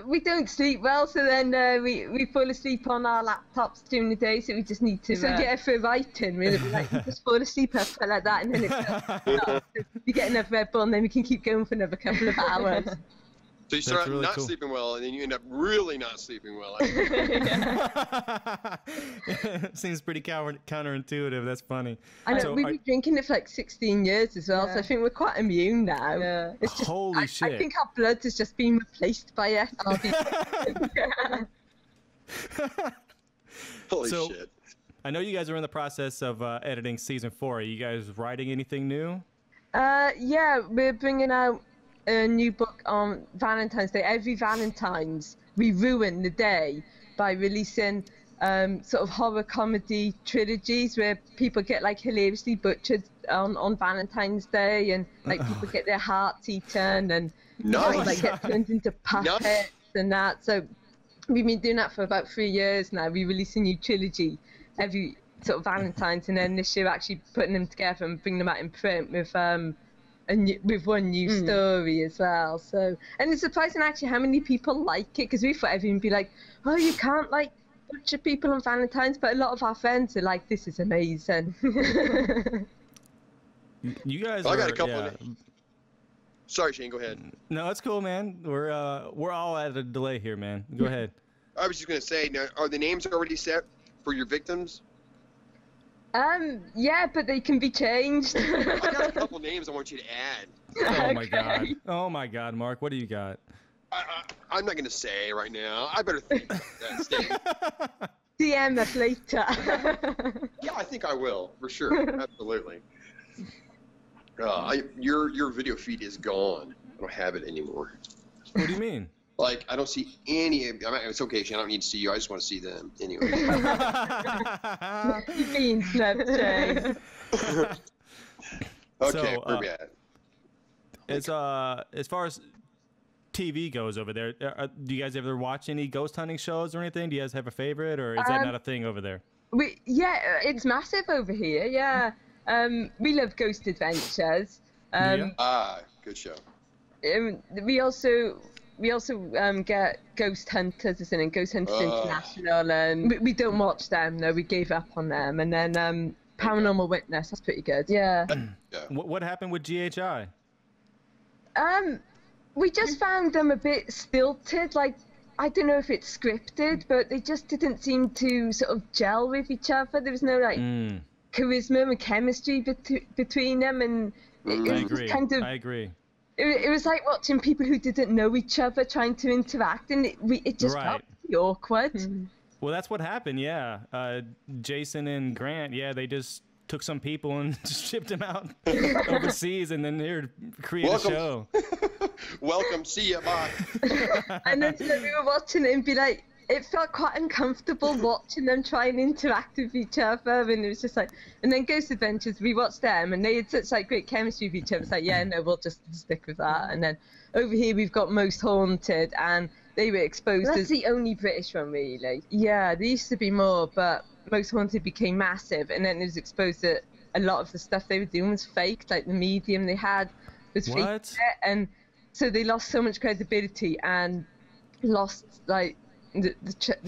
We don't sleep well, so then we fall asleep on our laptops during the day, so we just need to. So yeah, for writing, really, like we just fall asleep after like that, and then we get another Red Bull, and then we can keep going for another couple of hours. So you start really not sleeping well, and then you end up really not sleeping well. Seems pretty counterintuitive. That's funny. I know, we've been drinking it for like 16 years as well, so I think we're quite immune now. Yeah. It's just, holy shit. I think our blood has just been replaced by it. Holy shit. I know you guys are in the process of editing season 4. Are you guys writing anything new? Yeah, we're bringing out a new book on Valentine's Day. Every Valentine's, we ruin the day by releasing sort of horror comedy trilogies where people get like hilariously butchered on Valentine's Day, and like people get their hearts eaten and like get turned into puppets and that. So we've been doing that for about 3 years now. We release a new trilogy every sort of Valentine's, and then this year actually putting them together and bringing them out in print with with one new story as well. So, and it's surprising actually how many people like it, because we thought everyone would be like, oh, you can't like butcher people on Valentine's, but a lot of our friends are like, this is amazing. You guys I got a couple of Sorry, Shane, go ahead. No, it's cool, man. We're all at a delay here, man. Go ahead. I was just going to say, now, are the names already set for your victims? Yeah, but they can be changed. I got a couple names I want you to add. Oh my god. Oh my god, Mark, what do you got? I'm not going to say right now. I better think about that. DM us later. Yeah, I think I will, for sure. Absolutely. Your video feed is gone. I don't have it anymore. What do you mean? Like, I don't see any. It's okay, Shane. I don't need to see you. I just want to see them anyway. You've been snubbed, Jay. Okay, where we at? As far as TV goes over there, do you guys ever watch any ghost hunting shows or anything? Do you guys have a favorite, or is that not a thing over there? Yeah, it's massive over here. Yeah, we love Ghost Adventures. Good show. We also get Ghost Hunters, as in Ghost Hunters International, and we don't watch them. No, we gave up on them. And then Paranormal Witness, that's pretty good. Yeah. What happened with GHI? We just found them a bit stilted. Like, I don't know if it's scripted, but they just didn't seem to sort of gel with each other. There was no like charisma and chemistry between them, and it was kind of. I agree. It was like watching people who didn't know each other trying to interact, and it just felt pretty awkward. Well, that's what happened, yeah. Jason and Grant, they just took some people and shipped them out overseas, and then they're creating a show. Welcome, see ya, bye. And then we were watching it and be like, it felt quite uncomfortable watching them try and interact with each other, and it was just like, and then Ghost Adventures, we watched them and they had such like great chemistry with each other. It's like, yeah, no, we'll just stick with that. And then over here we've got Most Haunted, and they were exposed That's as the only British one, really. yeah, there used to be more, but Most Haunted became massive, and then it was exposed that a lot of the stuff they were doing was fake, like the medium they had was fake, What? and so they lost so much credibility and lost like the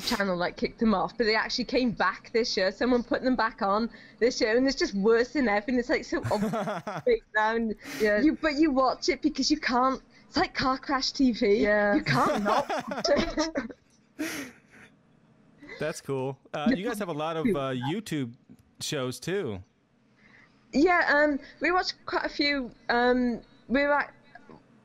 channel like kicked them off. But they actually came back this year. Someone put them back on this year, and it's just worse than ever. And it's like so obvious now. And, Yeah. but you watch it because you can't. It's like car crash TV. Yeah. You can't not watch it. That's cool. You guys have a lot of YouTube shows too. Yeah, we watched quite a few.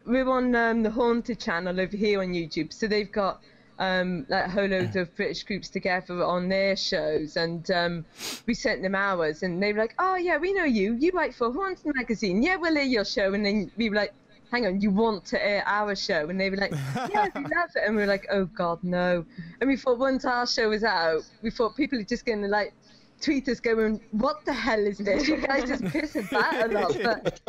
We're on the Haunted channel over here on YouTube, so they've got like a whole load of British groups together on their shows, and we sent them ours, and they were like, "Oh yeah, we know you. You write for Haunted magazine. Yeah, we'll air your show." And then we were like, "Hang on, you want to air our show?" And they were like, "Yeah, we love it." And we were like, "Oh God, no!" And we thought once our show was out, we thought people are just going to like tweet us going, "What the hell is this? You guys just piss at that a lot." But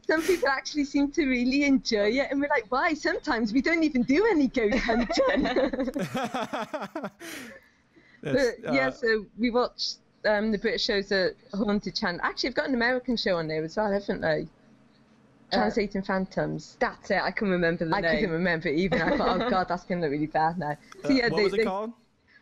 some people actually seem to really enjoy it, and we're like, why? Sometimes we don't even do any ghost hunting. But, yeah, so we watched the British shows at Haunted Channel. Actually, I've got an American show on there as well, haven't they? Translating Phantoms. That's it. I can remember the name. I couldn't remember it even. I thought, oh God, that's going to look really bad now. So, yeah, what was it called?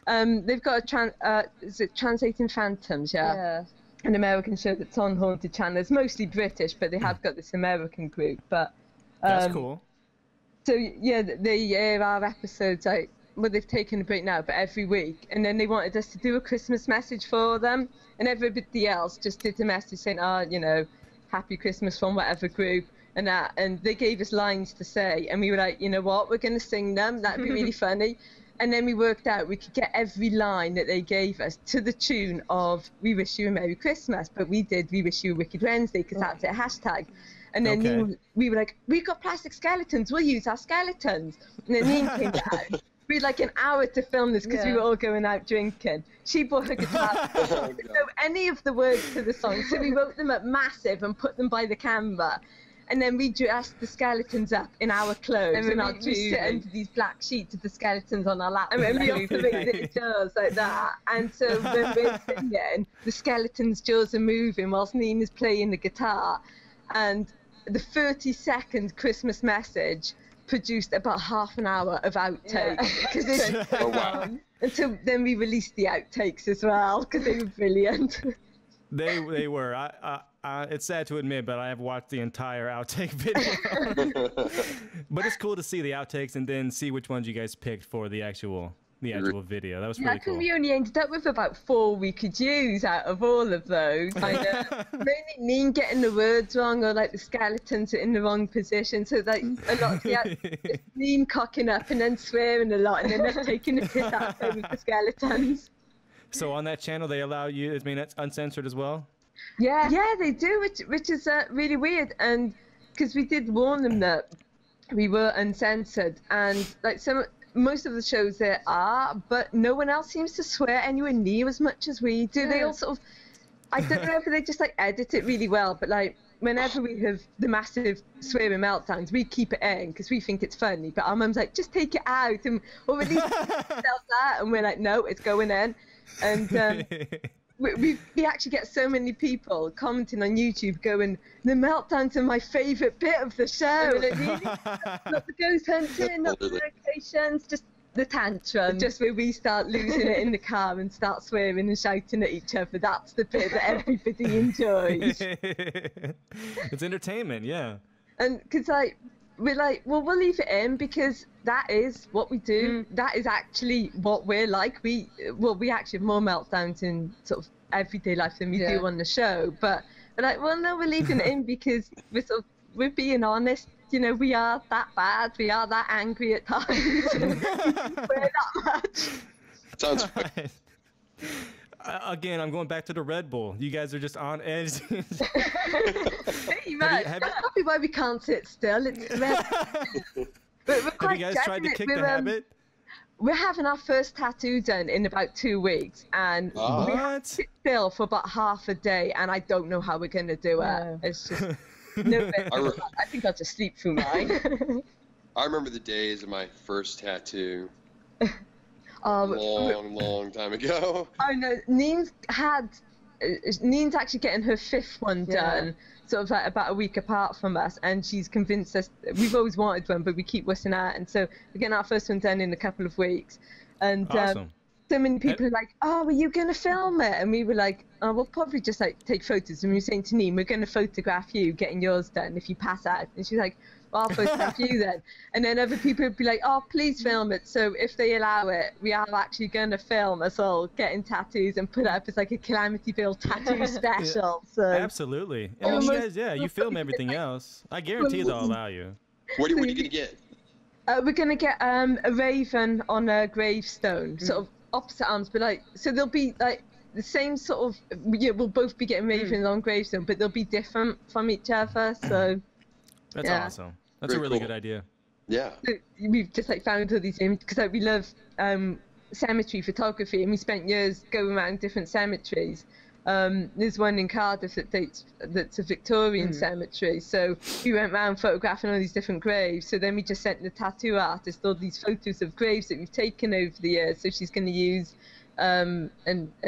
They've got a is it Translating Phantoms? Yeah. An American show that's on Haunted Channel. It's mostly British, but they have got this American group. But That's cool. So yeah, they air our episodes out. Well, they've taken a break now, but every week. And then they wanted us to do a Christmas message for them, and everybody else just did a message saying, "Oh, you know, Happy Christmas" from whatever group, and that. And they gave us lines to say, and we were like, you know what, we're going to sing them. That'd be really funny. And then we worked out we could get every line that they gave us to the tune of "We wish you a Merry Christmas," but we did "We wish you a Wicked Wednesday" because that's a hashtag. And then we were like, "We've got plastic skeletons, we'll use our skeletons." And then Neen came out. We had like an hour to film this because we were all going out drinking. She bought her guitar. So any of the words to the song, so we wrote them up massive and put them by the camera. And then we dressed the skeletons up in our clothes, and we sit under these black sheets of the skeletons on our lap. And we also make the jaws like that. And so when we're singing, the skeleton's jaws are moving whilst Nina's playing the guitar. And the 30-second Christmas message produced about half an hour of outtakes. Oh, wow. And so then we released the outtakes as well because they were brilliant. They were. It's sad to admit, but I have watched the entire outtake video. But it's cool to see the outtakes and then see which ones you guys picked for the actual video. That was really cool. We only ended up with about 4 we could use out of all of those. Mainly Neen getting the words wrong, or like the skeletons are in the wrong position. So like a lot of the Neen cocking up and then swearing a lot, and then us taking the piss out of with the skeletons. So on that channel, they allow you, I mean, that's uncensored as well? Yeah, they do, which is really weird, and because we did warn them that we were uncensored, and like most of the shows there are, but no one else seems to swear anywhere near as much as we do. They all sort of, I don't know if they just like edit it really well, but like whenever we have the massive swearing meltdowns, we keep it in because we think it's funny, but our mum's like, just take it out, and or at least that, and we're like, no, it's going in. And we actually get so many people commenting on YouTube going, "The meltdowns are my favourite bit of the show." Like, really? Not the ghost hunting, not the locations, just the tantrum. Just where we start losing it in the car and start swearing and shouting at each other. That's the bit that everybody enjoys. It's entertainment, yeah. And because like, we're like, well, we'll leave it in because that is what we do. That is actually what we're like. We actually have more meltdowns in sort of everyday life than we do on the show. But we're like, well, no, we're leaving it in because we're being honest. You know, we are that bad. We are that angry at times. We're that much. Sounds right. Again, I'm going back to the Red Bull. You guys are just on edge. Pretty much. That's probably why we can't sit still. It's Red Bull. But we're quite have you guys tried to kick the habit? we're having our first tattoo done in about 2 weeks, and we have to sit still for about half a day, and I don't know how we're going to do it. No. It's just I think I'll just sleep through mine. I remember the days of my first tattoo. Oh, Long time ago. Oh no, Neen's actually getting her 5th one done, sort of like about a week apart from us, and she's convinced us. We've always wanted one, but we keep wussing out, and so we're getting our first one done in a couple of weeks. And Awesome. so many people are like, "Oh, are you going to film it?" And we were like, "Oh, we'll probably just like take photos." And we were saying to Neen, "We're going to photograph you getting yours done if you pass out." And she's like, "Well, I'll photograph you then." And then other people would be like, "Oh, please film it." So if they allow it, we are actually going to film us all getting tattoos and put it up as like a Calamityville tattoo special. So Absolutely. And you guys, you film everything else. I guarantee they'll allow you. What are you going to get? we're going to get a raven on a gravestone, sort of opposite arms, but like, so they'll be like the same sort of, we'll both be getting ravens on gravestone, but they'll be different from each other. So that's awesome. That's Very a really cool. good idea. Yeah. So we've just like found all these images because like, we love cemetery photography, and we spent years going around different cemeteries. There's one in Cardiff that's a Victorian cemetery, so we went around photographing all these different graves. So then we just sent the tattoo artist all these photos of graves that we've taken over the years, so she's going to use an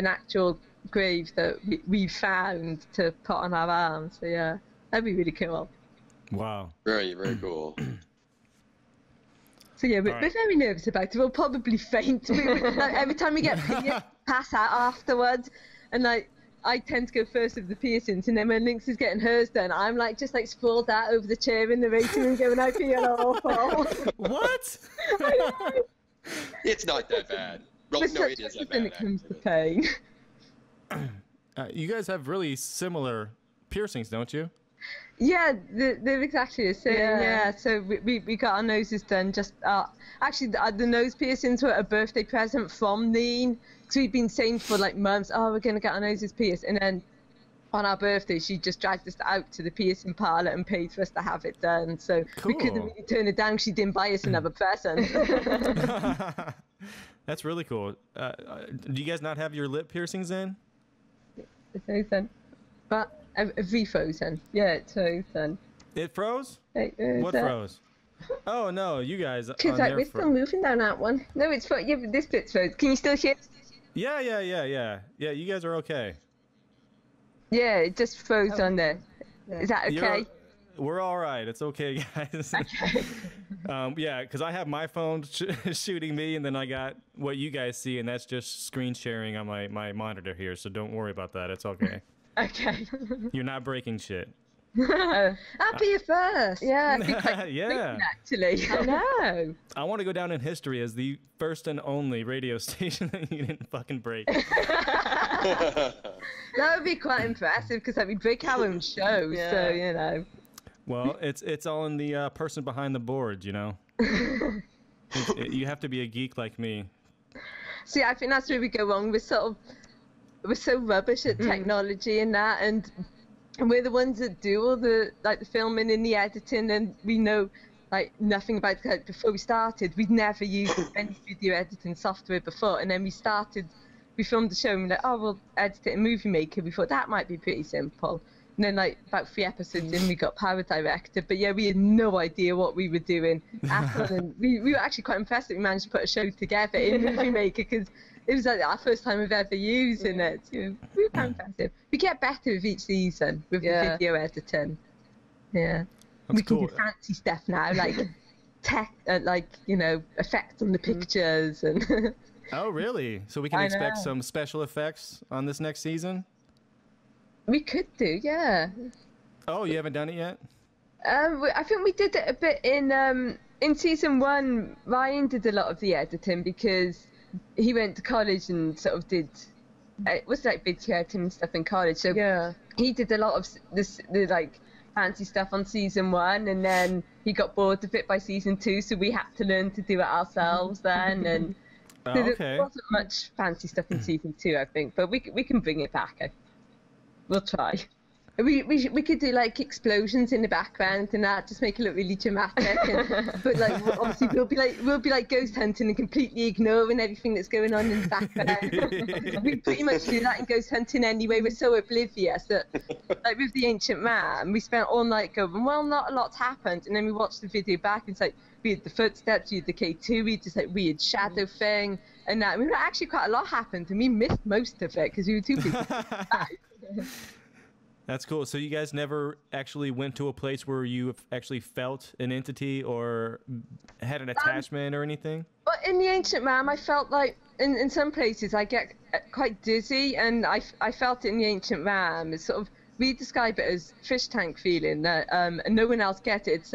actual grave that we found to put on our arms. So yeah, that'd be really cool. Wow. Very, very cool. So yeah, we're very nervous about it. We'll probably faint. Like, every time we get pierced, pass out afterwards, and like I tend to go first with the piercings, and then when Lynx is getting hers done, I'm like just like sprawled out over the chair in the waiting room, going, I feel awful. What? It's not that bad. Well, no, it is that bad. When it comes to pain. You guys have really similar piercings, don't you? Yeah, they're exactly the same. Yeah, so we got our noses done. Just actually, the nose piercings were a birthday present from Neen, because we'd been saying for like months, oh, we're gonna get our noses pierced, and then on our birthday, she just dragged us out to the piercing parlor and paid for us to have it done. So we couldn't really turn it down. She didn't buy us another present. That's really cool. Do you guys not have your lip piercings in? It's frozen, but V frozen. Yeah, it's frozen. It froze? What What froze? Oh no, you guys. Because like, we're still moving down that one. No, it's yeah, but this bit's frozen. Can you still hear? Yeah. Yeah, you guys are okay. Yeah, it just froze on there. Is that okay? We're all right. It's okay, guys. Okay. Yeah, because I have my phone shooting me, and then I got what you guys see, and that's just screen sharing on my monitor here. So don't worry about that. It's okay. Okay. You're not breaking shit. I'll be your first. Yeah, I'd be quite Yeah. actually. I know. I want to go down in history as the first and only radio station that you didn't fucking break. That would be quite impressive because like, we break our own shows, so you know. Well, it's all in the person behind the boards, you know. You have to be a geek like me. See, I think that's where we go wrong. We're so rubbish at technology and that, and we're the ones that do all the like the filming and the editing, and we know like nothing about it. Before we started, we'd never used any video editing software before, and then we filmed the show and we're like, oh, we'll edit it in Movie Maker. We thought that might be pretty simple. And then, like, about 3 episodes in, we got Power Director. But, yeah, we had no idea what we were doing at all. And we were actually quite impressed that we managed to put a show together in Movie Maker because it was, like, our first time we've ever using it. So we were quite impressive. We get better with each season with the video editing. Yeah. That's we can cool. do fancy stuff now, like, effects on the pictures. And Oh, really? So we can expect some special effects on this next season? We could do, yeah. Oh, you haven't done it yet? I think we did it a bit in season 1. Ryan did a lot of the editing because he went to college and sort of did it was like video editing and stuff in college. So he did a lot of the like fancy stuff on season 1, and then he got bored of it by season 2. So we had to learn to do it ourselves then. And so there wasn't much fancy stuff in season 2, I think, but we can bring it back. We'll try. We could do like explosions in the background and that, just make it look really dramatic. But like obviously we'll be like ghost hunting and completely ignoring everything that's going on in the background. We pretty much do that in ghost hunting anyway. We're so oblivious that like with the Ancient Man, we spent all night going, well, not a lot's happened, and then we watched the video back and it's like we had the footsteps, we had the K2, we had this like weird shadow thing, and that actually quite a lot happened, and we missed most of it because we were too busy. That's cool. So you guys never actually went to a place where you actually felt an entity or had an attachment or anything? But in the Ancient Man, I felt like in some places I get quite dizzy, and I felt it in the Ancient Man. It's sort of, we describe it as fish tank feeling, that and no one else gets it. It's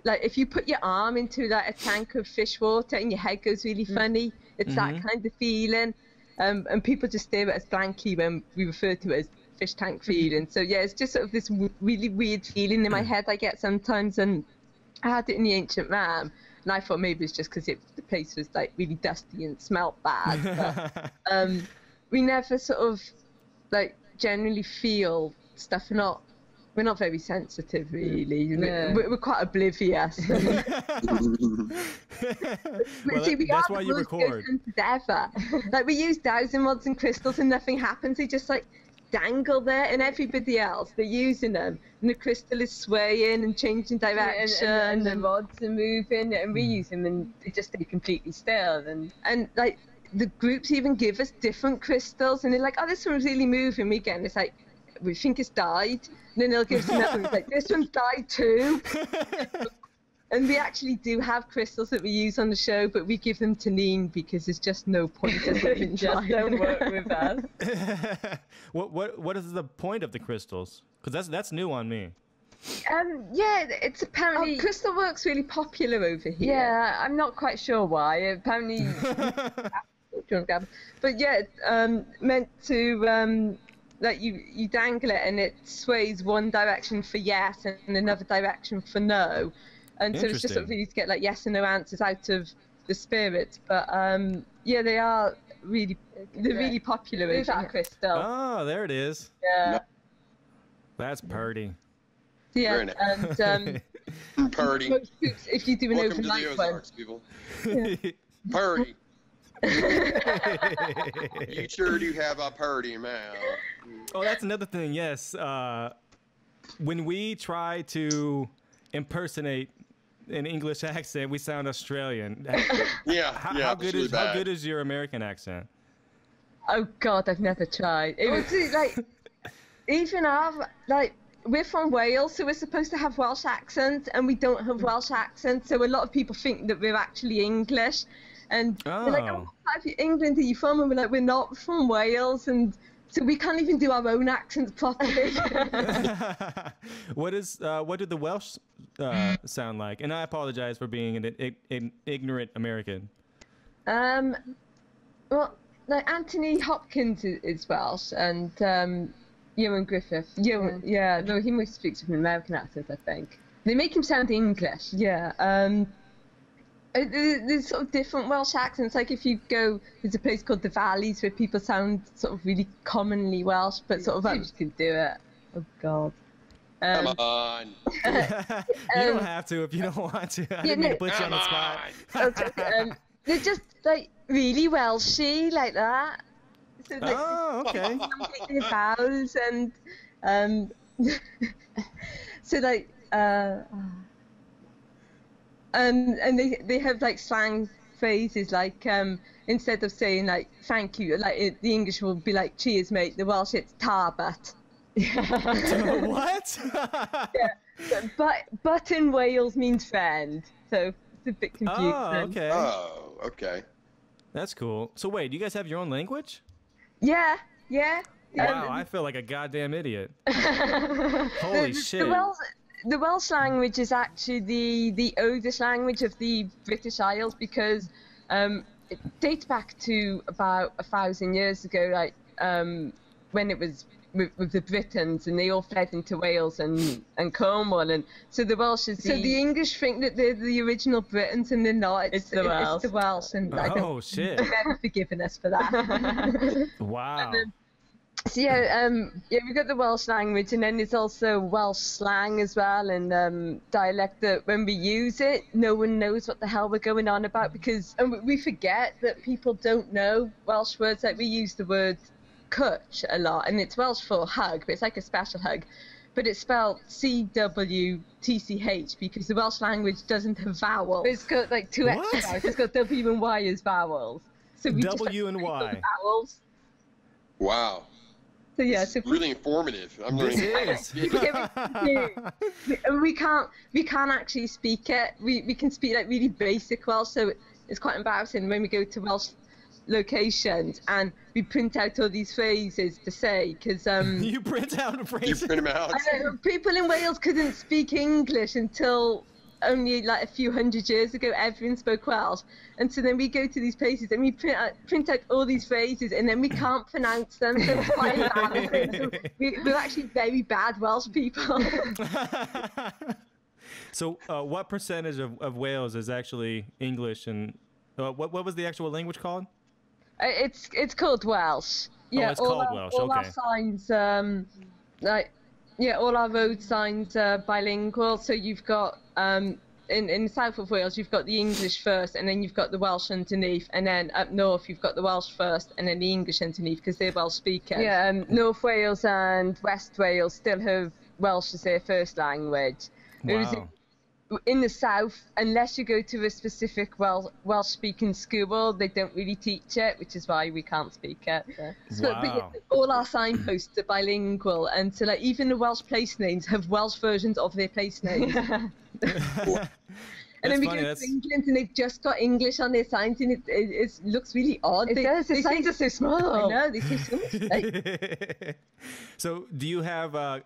like if you put your arm into like a tank of fish water and your head goes really funny. It's that kind of feeling, and people just stare at us blankly when we refer to it as fish tank feeling. So yeah, it's just sort of this really weird feeling in my head I get sometimes, and I had it in the Ancient Man, and I thought maybe it's just because the place was like really dusty and smelled bad. But we never sort of like generally feel stuff. We're not very sensitive, really. Yeah. We're quite oblivious. Well, that's why you record. Ever. Like we use dowsing rods and crystals and nothing happens. They just like dangle there, and everybody else, they're using them, and the crystal is swaying and changing direction, and the rods are moving, and we use them and they just stay completely still. And like the groups even give us different crystals, and they're like, oh, this one's really moving. We get, and it's like, we think it's died, and then they'll give us another one. It's like, this one's died too. And we actually do have crystals that we use on the show, but we give them to Neen because there's just no point. It just don't work with us. What is the point of the crystals? Because that's new on me. Yeah, it's apparently crystal work's really popular over here. Yeah, I'm not quite sure why. Apparently, but yeah, meant to like you dangle it and it sways one direction for yes and another direction for no. And so it's just sort of really to get like yes and no answers out of the spirits. But yeah, they're really popular. Who's that crystal? Oh, there it is. Yeah. That's purdy. Yeah, and Purdy. if you do an Welcome overnight to the one. Ozarks, people. Purdy. You sure do have a purdy mouth. Oh, that's another thing. Yes, when we try to impersonate an English accent, we sound Australian. How good is your American accent? Oh God, I've never tried. It was like even we're from Wales, so we're supposed to have Welsh accents, and we don't have Welsh accents. So a lot of people think that we're actually English, and they're like, "Oh, what part of England are you from?" And we're like, "We're not from Wales," and so we can't even do our own accents properly. What do the Welsh sound like? And I apologize for being an ignorant American. Well, like Anthony Hopkins is Welsh, and Ewan Griffith. Yeah, no, he must speak with an American accent, I think. They make him sound English. Yeah. There's sort of different Welsh accents. Like if you go, there's a place called the Valleys where people sound sort of really commonly Welsh, but sort of you can do it. Oh God. Come on. You don't have to if you don't want to. I didn't mean to put you on the spot. Okay, they're just like really Welshy like that. So, like, okay. Their vowels and so like and they have like slang phrases like instead of saying like thank you, like the English will be like cheers mate, the Welsh it's tarbut. What? Yeah, but in Wales means friend, so it's a bit confusing. Oh, okay. That's cool. So wait, do you guys have your own language? Yeah. Wow, I feel like a goddamn idiot. Holy shit. The Welsh language is actually the oldest language of the British Isles because it dates back to about 1,000 years ago, like when it was with the Britons and they all fled into Wales and Cornwall, and so the Welsh is so the English think that they're the original Britons and they're not. It's the Welsh. It's the Welsh, and shit! They've never forgiven us for that. Wow. So yeah, we've got the Welsh language, and then there's also Welsh slang as well, and dialect that when we use it, no one knows what the hell we're going on about, because we forget that people don't know Welsh words. Like we use the word cwtch a lot, and it's Welsh for hug, but it's like a special hug, but it's spelled CWTCH because the Welsh language doesn't have vowels. It's got like two extra vowels. It's got W and Y as vowels. So we W and Y. Vowels. Wow. So yeah, it's really informative. I'm learning. And we can't actually speak it. We can speak like really basic Welsh, so it's quite embarrassing when we go to Welsh locations and we print out all these phrases to say, because you print out phrases. You print them out. I know, people in Wales couldn't speak English until only like a few hundred years ago. Everyone spoke Welsh, and so then we go to these places and we print out all these phrases, and then we can't pronounce them. So it's quite embarrassing. So we're actually very bad Welsh people. So, what percentage of Wales is actually English, and what was the actual language called? It's called Welsh. Yeah, it's called Welsh. All okay. our signs, all our road signs are bilingual. So you've got in the south of Wales, you've got the English first, and then you've got the Welsh underneath, and then up north you've got the Welsh first, and then the English underneath because they're Welsh speakers. Yeah, North Wales and West Wales still have Welsh as their first language. Wow. In the south, unless you go to a specific Welsh-speaking school, they don't really teach it, which is why we can't speak it. Yeah. So, wow. But yeah, all our signposts are bilingual, and so like even the Welsh place names have Welsh versions of their place names. And then we go to England, and they've just got English on their signs, and it looks really odd. It does. The signs are so small. I know, they seem so much like. So, do you have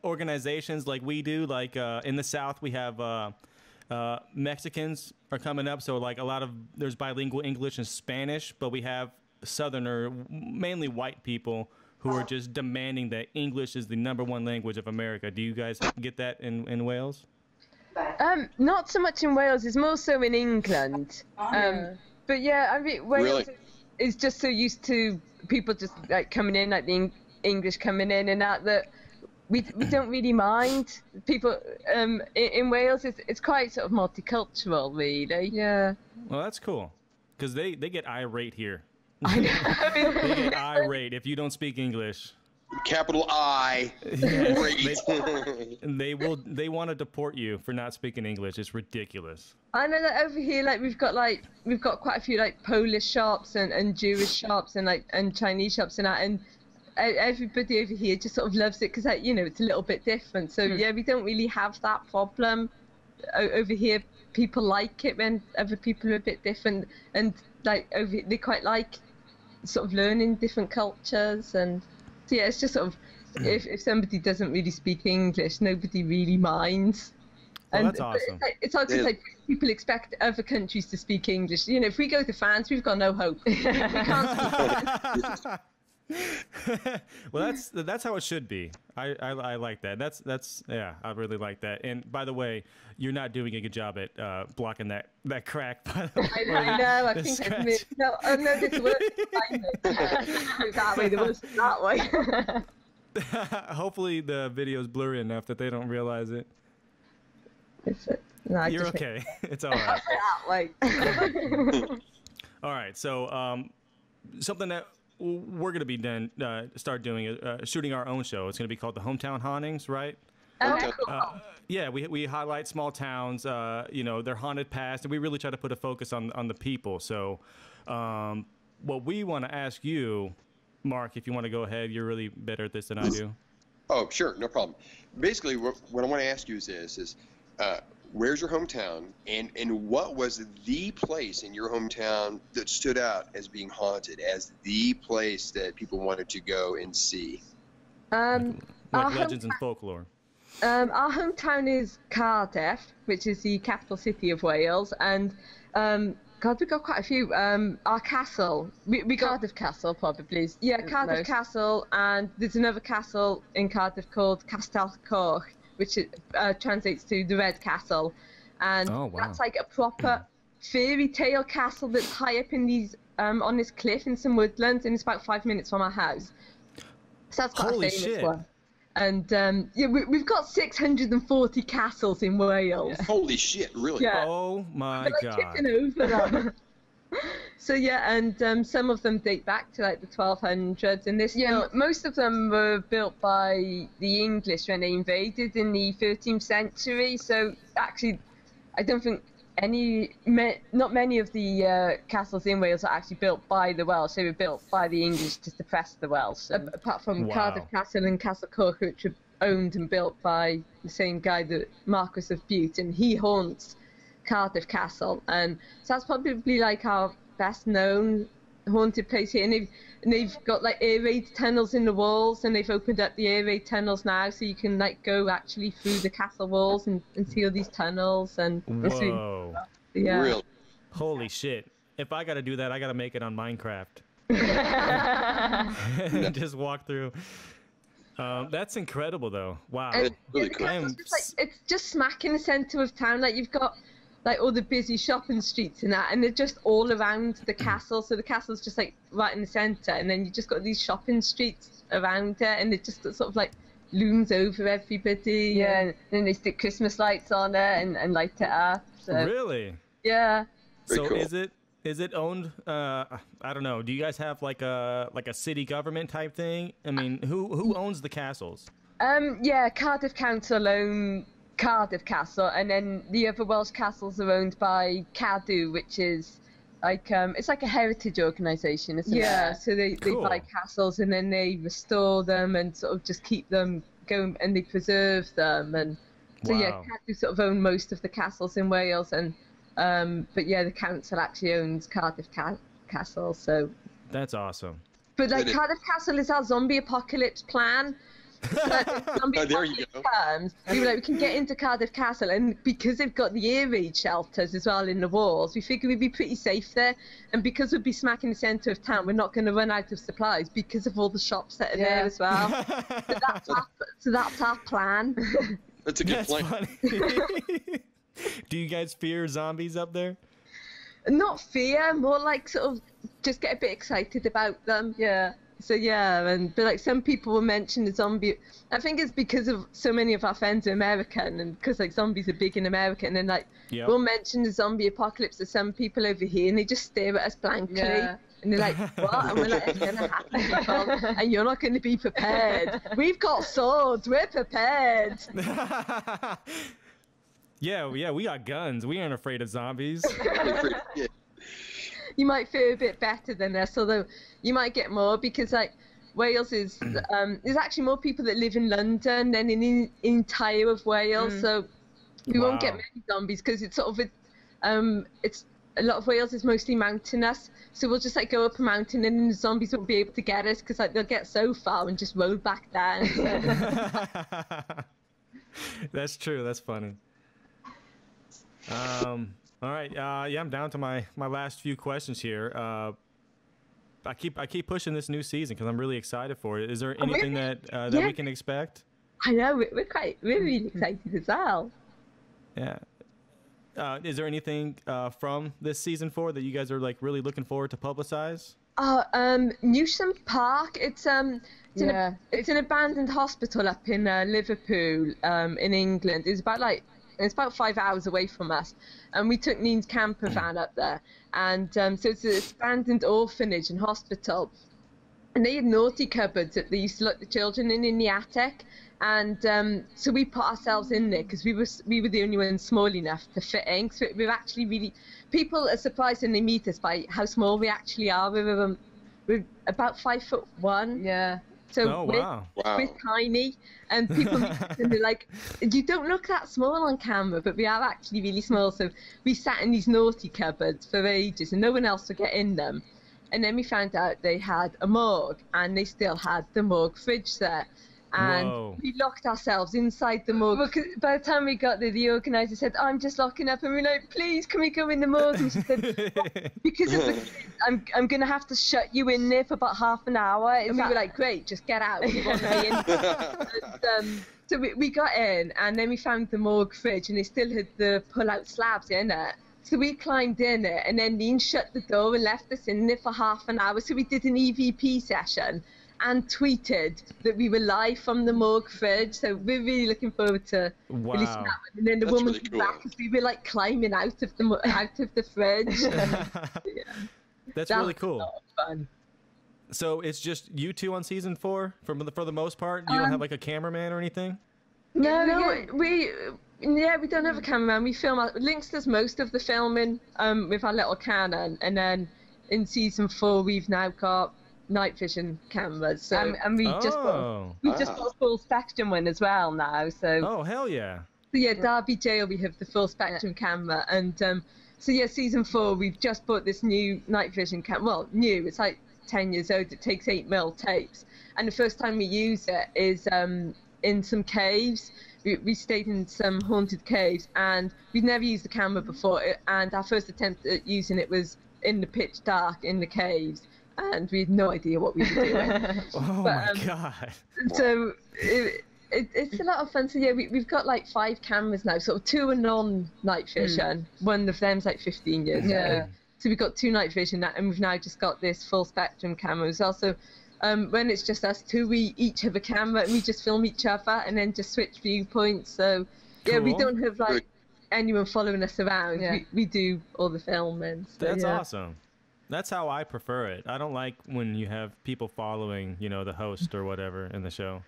organizations like we do? Like in the South, we have Mexicans are coming up, so like there's bilingual English and Spanish, but we have Southerner, mainly white people, who are just demanding that English is the #1 language of America. Do you guys get that in Wales? Not so much in Wales. It's more so in England. But yeah, I mean, Wales is just so used to people just like coming in, like the English coming in, and that we don't really mind people. In Wales, it's quite sort of multicultural, really. Yeah. Well, that's cool, because they get irate here. I know. They get irate if you don't speak English. Capital I. Yes. They want to deport you for not speaking English. It's ridiculous. I know that over here, like we've got quite a few like Polish shops and Jewish shops and Chinese shops and that, and everybody over here just sort of loves it because it's a little bit different. So yeah, we don't really have that problem over here. People like it when other people are a bit different, and like they quite like sort of learning different cultures. And so yeah, it's just sort of if somebody doesn't really speak English, nobody really minds. Well, that's awesome. It's hard because like people expect other countries to speak English. If we go to France, we've got no hope. We can't speak Well, that's how it should be. I like that. That's yeah, I really like that. And by the way, you're not doing a good job at blocking that crack. By the way. I know. I think this works. That way, there was that way. Hopefully, the video is blurry enough that they don't realize it. No, you're okay. It's all right. That way. All right. So something that we're going to be start doing shooting our own show. It's going to be called the Hometown Hauntings, right? Okay, cool. Yeah, we highlight small towns, their haunted past, and we really try to put a focus on the people. So what we want to ask you, Mark, if you want to go ahead, you're really better at this than I do. Oh, sure, no problem. Basically, what I want to ask you is where's your hometown, and what was the place in your hometown that stood out as being haunted, as the place that people wanted to go and see? Like legends and folklore. Our hometown is Cardiff, which is the capital city of Wales, and we've got quite a few. Our castle, we got Cardiff Castle, probably. Yeah, Cardiff Castle, and there's another castle in Cardiff called Castell Coch, which translates to the Red Castle, and that's like a proper fairy tale castle that's high up in these on this cliff in some woodlands, and it's about 5 minutes from our house. So that's quite Holy a famous shit. one. And yeah, we've got 640 castles in Wales. Holy shit, really? Yeah. Oh my We're, like, god. tipping over them. So yeah, and some of them date back to like the 1200s, and this most of them were built by the English when they invaded in the 13th century. So actually, I don't think not many of the castles in Wales are actually built by the Welsh. They were built by the English to suppress the Welsh. Apart from Cardiff Castle and Castle Cork, which were owned and built by the same guy, the Marquis of Bute, and he haunts Cardiff Castle, and so that's probably like our best known haunted place here. And they've got like air raid tunnels in the walls, and they've opened up the air raid tunnels now, so you can like go actually through the castle walls and see all these tunnels. And Whoa. Yeah. Really? Holy shit. If I gotta do that, I gotta make it on Minecraft. Just walk through. That's incredible though. Wow. And really the cool. castle's just, like, it's just smack in the centre of town. Like you've got like all the busy shopping streets and that, and they're just all around the castle. So the castle's just like right in the centre, and then you just got these shopping streets around it, and it just sort of like looms over everybody. Yeah, and then they stick Christmas lights on it and light it up. So Really? yeah. So Very cool. is it owned? I don't know. Do you guys have like a city government type thing? I mean, who owns the castles? Yeah, Cardiff Council own Cardiff Castle, and then the other Welsh castles are owned by Cadw, which is like it's like a heritage organisation, isn't it? Yeah, so they Cool. buy castles and then they restore them and sort of just keep them going, and they preserve them. And so yeah, Wow. Cadw sort of own most of the castles in Wales, and but yeah, the council actually owns Cardiff Castle. So That's awesome. but like Did it- Cardiff Castle is our zombie apocalypse plan. So like, if zombie Oh, there you apocalypse go. comes, we were like, we can get into Cardiff Castle, and because they've got the air raid shelters as well in the walls, we figure we'd be pretty safe there. And because we'd be smack in the centre of town, we're not going to run out of supplies because of all the shops that are there Yeah. as well. So that's our plan. That's a good That's plan. funny. Do you guys fear zombies up there? Not fear, more like sort of just get a bit excited about them. Yeah. So yeah, but like some people will mention the zombie. I think it's because of so many of our friends are American, and because like zombies are big in America, and then like Yep. we'll mention the zombie apocalypse to some people over here, and they just stare at us blankly, Yeah. and they're like, "What?" And we're like, "It's gonna happen, people, and you're not going to be prepared. We've got swords. We're prepared." Yeah, we got guns. We aren't afraid of zombies. Yeah. You might feel a bit better than us, although you might get more because like Wales is there's actually more people that live in London than in the entire of Wales, so we won't get Wow. many zombies because it's sort of it's a lot of Wales is mostly mountainous, so we'll just like go up a mountain and then the zombies won't be able to get us because like they'll get so far and just roll back down. That's true. That's funny. All right. Yeah, I'm down to my last few questions here. I keep pushing this new season because I'm really excited for it. Is there anything that Yeah. we can expect? I know we're really excited as well. Yeah. Is there anything from this season 4 that you guys are like really looking forward to publicize? Newsham Park. It's an abandoned hospital up in Liverpool, in England. It's about 5 hours away from us, and we took Neen's camper van up there, and so it's an abandoned orphanage and hospital, and they had naughty cupboards that they used to lock the children in the attic, and so we put ourselves in there because we were the only ones small enough to fit in. So we're actually really, people are surprised when they meet us by how small we actually are. We're about 5'1". Yeah. So Oh, wow. we're tiny, and people meet us and they're like, "You don't look that small on camera," but we are actually really small. So we sat in these naughty cupboards for ages, and no one else would get in them. And then we found out they had a morgue, and they still had the morgue fridge there. And Whoa. we locked ourselves inside the morgue. Well, 'cause by the time we got there, the organizer said, "I'm just locking up," and we were like, "Please, can we go in the morgue?" And she said, Because of the kids, I'm going to have to shut you in there for about half an hour. And we were like, great, just get out. We want to be in. And, so we got in, and then we found the morgue fridge, and they still had the pull-out slabs in it. So we climbed in it, and then Neen shut the door and left us in there for half an hour. So we did an EVP session. and tweeted that we were live from the morgue fridge. So we're really looking forward to releasing that one. And then the That's woman really came cool. back as we were like climbing out of the fridge. That's That really was a cool. lot of fun. So it's just you two on season 4 for the most part. You don't have like a cameraman or anything. No, we don't have a cameraman. We film. Lynx does most of the filming with our little Canon, and then in season 4 we've now got night vision cameras. So and we just got a full spectrum one as well now. So oh hell yeah. So yeah, Derby Jail we have the full spectrum camera, and so yeah, season 4 we've just bought this new night vision camera. Well, new. It's like 10 years old. It takes 8mm tapes, and the first time we use it is in some caves. We stayed in some haunted caves, and we'd never used the camera before. And our first attempt at using it was in the pitch dark in the caves, and we had no idea what we were doing. Oh my god! So it's a lot of fun. So yeah, we've got like 5 cameras now. Sort of 2 are non-night vision. One of them's like 15 years old. So we've got 2 night vision, and we've now just got this full spectrum camera as well. So when it's just us 2, we each have a camera, and we just film each other, and then just switch viewpoints. So yeah, we don't have like anyone following us around. We do all the filming. So, That's awesome. That's how I prefer it. I don't like when you have people following, the host or whatever in the show.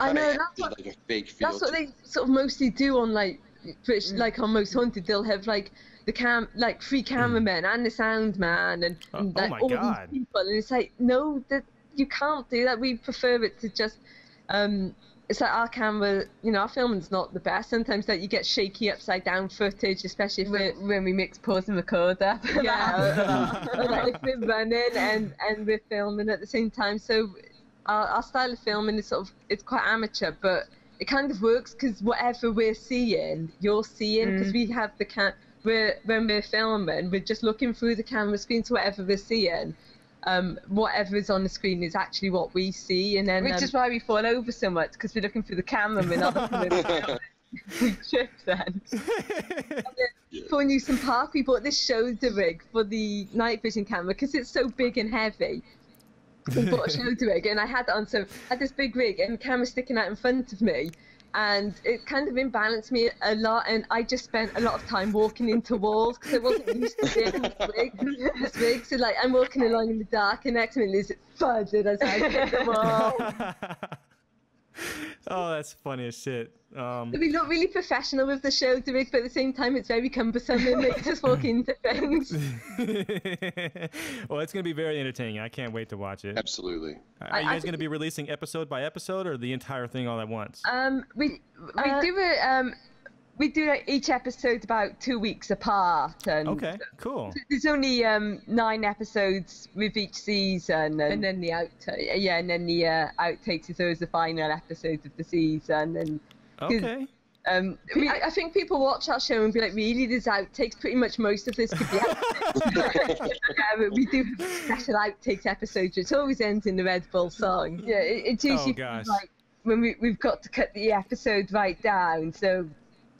I know like a fake feel that's what they sort of mostly do on like British, like on Most Haunted. They'll have like the 3 cameramen and the sound man and like my all God. these people, and it's like no, that you can't do that. We prefer it to just it's like our camera, our filming's not the best. Sometimes like you get shaky upside down footage, especially if when we mix pause and record up. Yeah, like we're running and we're filming at the same time. So our style of filming is it's quite amateur, but it kind of works because whatever we're seeing, you're seeing, because we have when we're filming, we're just looking through the camera screen, so whatever we're seeing. Whatever is on the screen is actually what we see, and then which is why we fall over so much, because we're looking through the camera, we're not looking at the camera. We trip then. For Newsom Park, we bought this shoulder rig for the night vision camera because it's so big and heavy. We bought a shoulder rig, and I had it on, so I had this big rig and the camera sticking out in front of me. And it kind of imbalanced me a lot, and I just spent a lot of time walking into walls because I wasn't used to being this big. So like I'm walking along in the dark, and next minute there's thudded as I hit the wall. Oh, that's funny as shit. We look really professional with the shoulder rig, but at the same time it's very cumbersome and makes us walk into things. Well, it's going to be very entertaining. I can't wait to watch it. Absolutely. Are you guys going to be releasing episode by episode, or the entire thing all at once? We do like each episode about 2 weeks apart. And okay, cool. There's only 9 episodes with each season, and then the outtakes is always the final episode of the season. And okay. I think people watch our show and be like, really, there's outtakes? Pretty much most of this could be outtakes. But we do have special outtakes episodes, which always ends in the Red Bull song. Yeah, it's usually like when we've got to cut the episode right down, so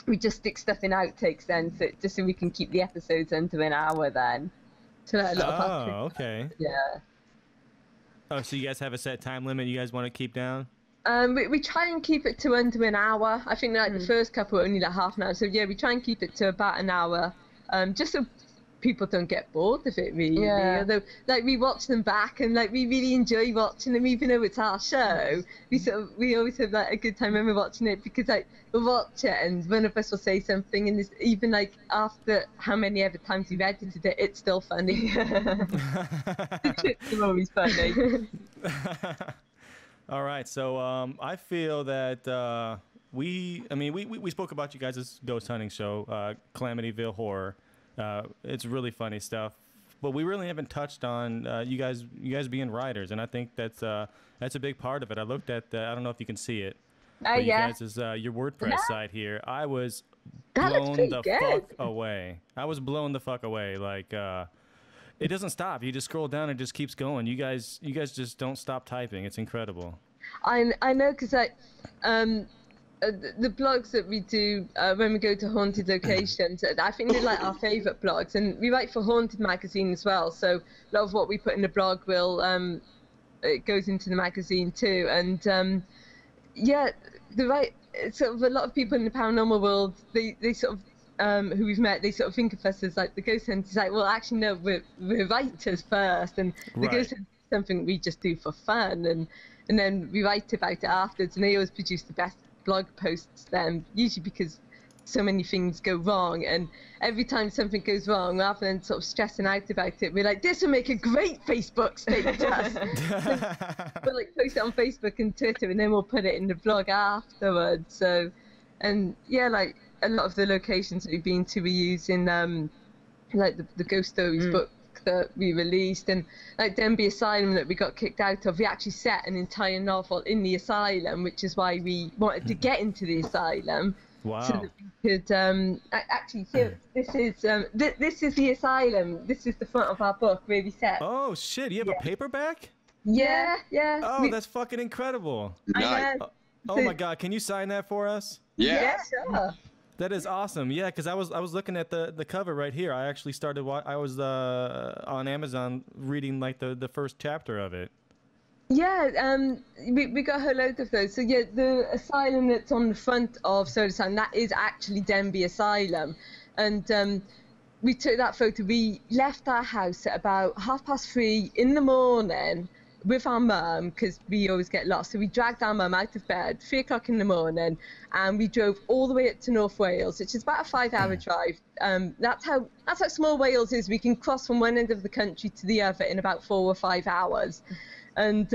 we just stick stuff in outtakes then, so we can keep the episodes under an hour then. Okay. Yeah. Oh, so you guys have a set time limit you guys want to keep down? We try and keep it to under an hour. I think like the first couple are only like half an hour. So yeah, we try and keep it to about an hour, just so people don't get bored of it really. Yeah. Although like we watch them back and like we really enjoy watching them, even though it's our show. We always have like a good time when we're watching it, because like we'll watch it and one of us will say something, and even like after how many other times we've edited it, it's still funny. The trips are always funny. All right, so I feel that we spoke about you guys' ghost hunting show, Calamityville Horror. It's really funny stuff, but we really haven't touched on you guys being writers, and I think that's a big part of it. I looked at I don't know if you can see it. You guys is your WordPress site here. I was blown the fuck away. I was blown the fuck away. Like it doesn't stop. You just scroll down and it just keeps going. You guys just don't stop typing. It's incredible. I know, because like the blogs that we do when we go to haunted locations, I think they're like our favourite blogs, and we write for Haunted magazine as well. So a lot of what we put in the blog will it goes into the magazine too. And yeah, sort of a lot of people in the paranormal world, they sort of who we've met, they sort of think of us as like the ghost hunters. Like, well, actually, no, we're writers first, and the ghost hunters is something we just do for fun, and then we write about it afterwards. And they always produce the best blog posts then, usually because so many things go wrong, and every time something goes wrong, rather than sort of stressing out about it, we're like, this will make a great Facebook status. We'll like post it on Facebook and Twitter, and then we'll put it in the blog afterwards. So, and yeah, like a lot of the locations that we've been to, we use in like the Ghost Stories book that we released, and like Denby Asylum that we got kicked out of, we actually set an entire novel in the asylum, which is why we wanted to get into the asylum. Wow. So that we could actually here, this is the asylum. This is the front of our book where we set. Oh shit! You have a paperback? Yeah. Oh, that's fucking incredible. Nice. Oh my god! Can you sign that for us? Yeah. Sure. That is awesome. Yeah, because I was looking at the cover right here. I actually started. I was on Amazon reading like the first chapter of it. Yeah, we got a whole load of those. So yeah, the asylum that's on the front of Solar Sound, that is actually Denby Asylum. And we took that photo. We left our house at about 3:30 in the morning with our mum, because we always get lost. So we dragged our mum out of bed 3 o'clock in the morning, and we drove all the way up to North Wales, which is about a 5-hour drive. That's how small Wales is. We can cross from one end of the country to the other in about 4 or 5 hours. And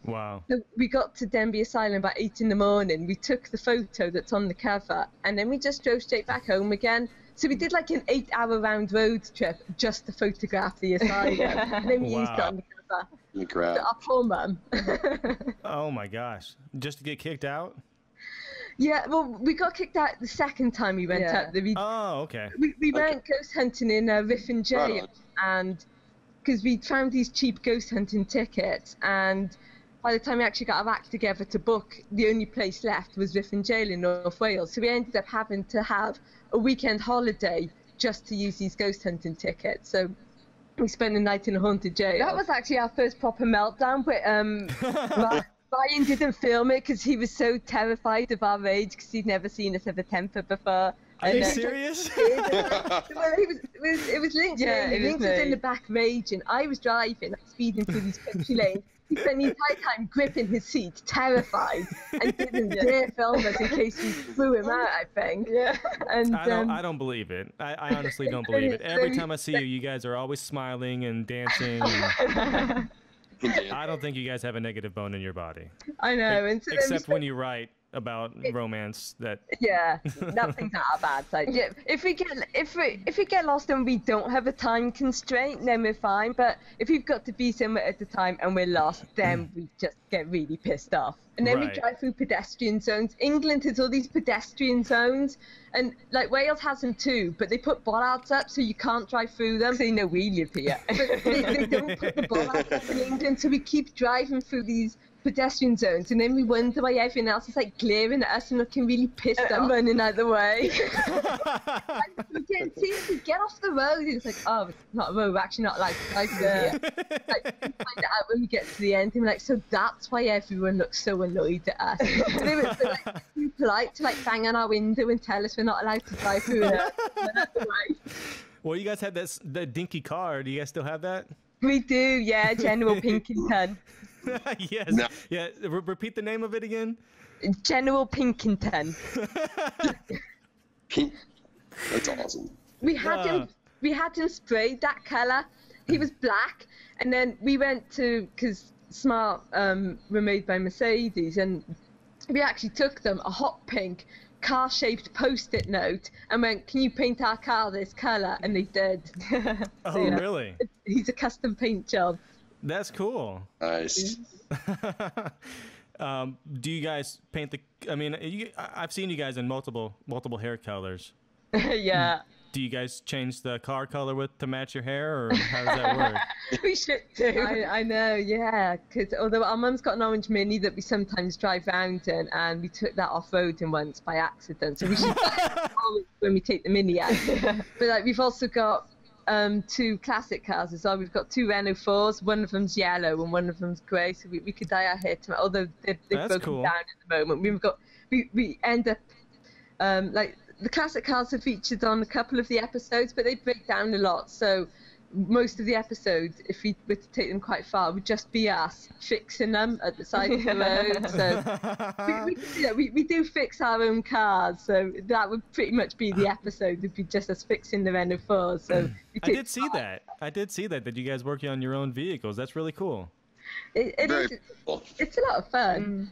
wow. So we got to Denby Asylum about 8 in the morning. We took the photo that's on the cover, and then we just drove straight back home again. So we did like an 8-hour round road trip just to photograph the asylum. And then we used it on the cover. Crap. Our poor mum. Oh my gosh! Just to get kicked out? Yeah, well, we got kicked out the second time we went up. Oh, okay. We went ghost hunting in Riffin Jail, Right on. and because we found these cheap ghost hunting tickets, and by the time we actually got our act together to book, the only place left was Riffin Jail in North Wales. So we ended up having to have a weekend holiday just to use these ghost hunting tickets. So we spent the night in a haunted jail. That was actually our first proper meltdown, but Ryan didn't film it because he was so terrified of our age, because he'd never seen us have a temper before. Are you serious? Well, it was Lynx. Yeah, it was Lynx was in the back raging. I was driving, speeding through these country lanes. He spent the entire time gripping his seat, terrified, and didn't dare film us in case we threw him out, I think. Yeah. And I don't believe it. I honestly don't believe it. Every time I see you, you guys are always smiling and dancing. And I don't think you guys have a negative bone in your body. I know. And so Except when you write about romance, that yeah, nothing's not a bad side. Yeah, if we get lost and we don't have a time constraint, then we're fine. But if we've got to be somewhere at the time and we're lost, then we just get really pissed off. And then we drive through pedestrian zones. England has all these pedestrian zones, and like Wales has them too, but they put bollards up so you can't drive through them. They know we live here. But they don't put the bollards up in England, so we keep driving through these pedestrian zones, and then we wonder why everyone else is like glaring at us and looking really pissed and running out the way. We get off the road, and it's like, oh, it's not a road, we're actually not allowed to drive through here. Like, we find it out when we get to the end, and we're like, so that's why everyone looks so annoyed at us. And they were like too polite to like bang on our window and tell us we're not allowed to drive through and run out the way. Well, you guys had that dinky car. Do you guys still have that? We do, yeah, General Pinkerton. Yes. No. Yeah. Repeat the name of it again. General Pinkerton. That's awesome. We had him sprayed that colour. He was black, and then we went to, because Smart were made by Mercedes, and we actually took them a hot pink car-shaped post-it note and went, can you paint our car this colour? And they did. Oh, yeah. Really? He's a custom paint job. That's cool. Nice. Do you guys paint the? I mean, I've seen you guys in multiple hair colors. Yeah. Do you guys change the car color to match your hair, or how does that work? We should do. I know, yeah. Because although our mum's got an orange Mini that we sometimes drive around in, and we took that off-roading once by accident, so we should when we take the Mini out. But like, we've also got two classic cars as well. We've got two Renault 4s. One of them's yellow and one of them's grey, so we could dye our hair to, although they've broken cool. down at the moment. We end up like the classic cars are featured on a couple of the episodes, but they break down a lot. So most of the episodes, if we were to take them quite far, would just be us fixing them at the side of the road. So we do fix our own cars, so that would pretty much be the episode. Would be just us fixing the Renault 4. So I did see that you guys work on your own vehicles. That's really cool. It is. Cool. It's a lot of fun.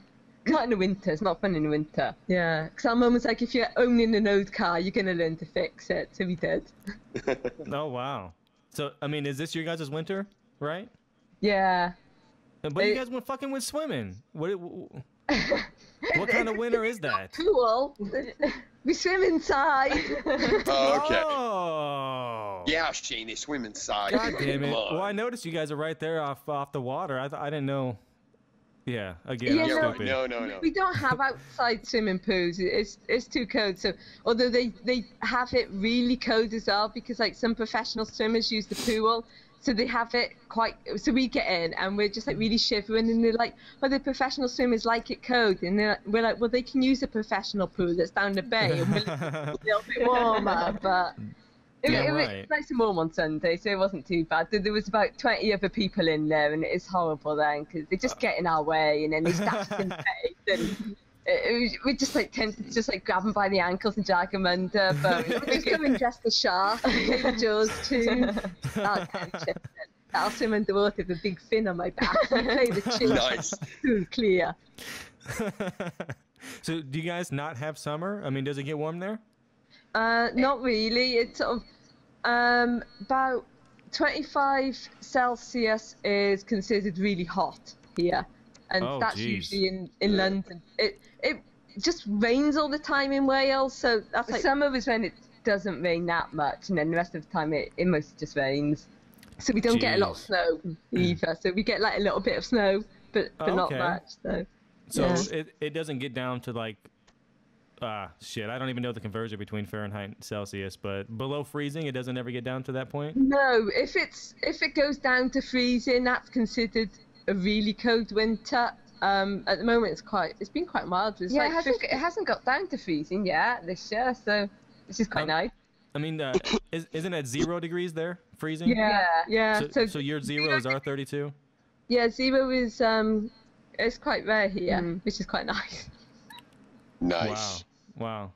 Not in the winter. It's not fun in the winter. Yeah, because our mum was like, if you're owning an old car, you're gonna learn to fix it. So we did. Oh wow. So I mean, is this your guys' winter, right? Yeah. But you guys went fucking with swimming. What kind of winter is that? Pool. We swim inside. Oh, okay. Oh. Yeah, Shane, they swim inside. God damn it. Come on. Well, I noticed you guys are right there off the water. I didn't know. Yeah, again, Yeah, I'm no, stupid. No. We don't have outside swimming pools. It's too cold. So although they have it really cold as well, because like some professional swimmers use the pool, so they have it quite. So we get in and we're just like really shivering, and they're like, "Oh, the professional swimmers like it cold," and we're like, "Well, they can use a professional pool that's down the bay, and we're a little bit warmer." But it was nice and warm on Sunday, so it wasn't too bad. There was about 20 other people in there, and it's horrible then because they just get in our way, and then they stab us in the face, and we just like tend to just like grab them by the ankles and drag them under. But we just come and dress the shark, play the Jaws tune. I'll swim underwater with a big fin on my back. Play the tune. Nice. Clear. So do you guys not have summer? I mean, does it get warm there? Not really. It's sort of about 25 Celsius is considered really hot here, and that's usually in London. It just rains all the time in Wales, so that's like summer is when it doesn't rain that much, and then the rest of the time it mostly just rains. So we don't get a lot of snow either. So we get like a little bit of snow, but not much. So yeah. It doesn't get down to like. Shit, I don't even know the conversion between Fahrenheit and Celsius, but below freezing, it doesn't ever get down to that point? No, if it goes down to freezing, that's considered a really cold winter. At the moment, it's been quite mild. It's like it hasn't got down to freezing yet this year, so this is quite nice. I mean, isn't it 0 degrees there, freezing? Yeah. So your 0 is our 32? Yeah, 0 is it's quite rare here, which is quite nice. Nice. Wow.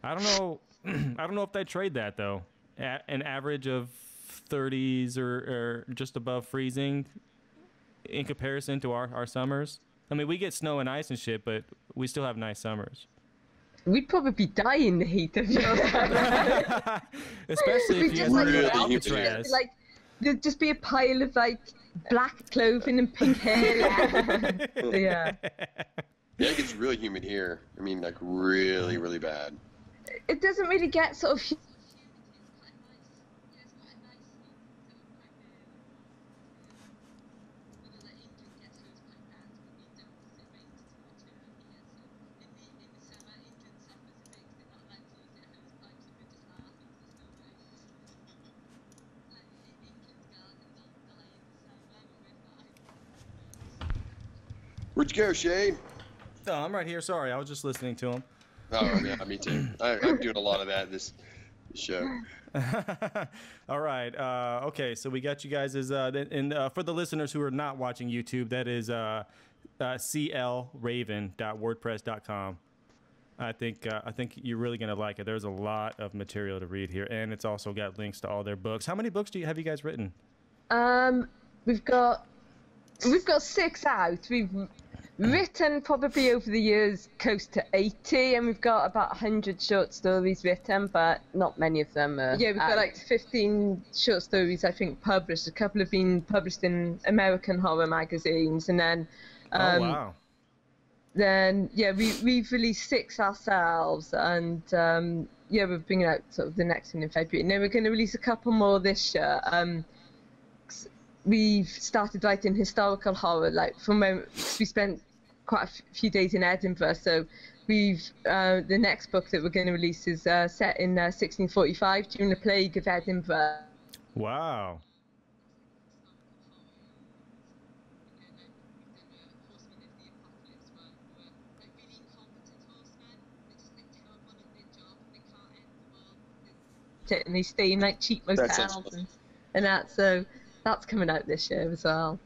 I don't know if they trade that though. An average of 30s or just above freezing in comparison to our summers. I mean, we get snow and ice and shit, but we still have nice summers. We'd probably die in the heat of your summer. Especially if you have really Alcatraz. Like there'd just be a pile of like black clothing and pink hair. Yeah. Yeah, it gets really humid here. I mean, like really, really bad. It doesn't really get sort of. Where'd you go, Shane? Oh, I'm right here. Sorry, I was just listening to him. Oh, yeah, me too. I'm doing a lot of that this show. All right. Okay, so we got you guys as for the listeners who are not watching YouTube, that is clraven.wordpress.com. I think you're really gonna like it. There's a lot of material to read here, and it's also got links to all their books. How many books have you guys written? We've got 6 out. We've written probably over the years close to 80, and we've got about 100 short stories written, but not many of them are. Yeah, we've got like 15 short stories, I think, published. A couple have been published in American horror magazines, and then oh wow. Then we've released 6 ourselves, and we're bringing out sort of the next one in February, and then we're going to release a couple more this year. We've started writing historical horror, like from when we spent quite a few days in Edinburgh. So we've the next book that we're going to release is set in 1645 during the plague of Edinburgh. Wow. And they stay in like cheap motels and that. So that's coming out this year as well.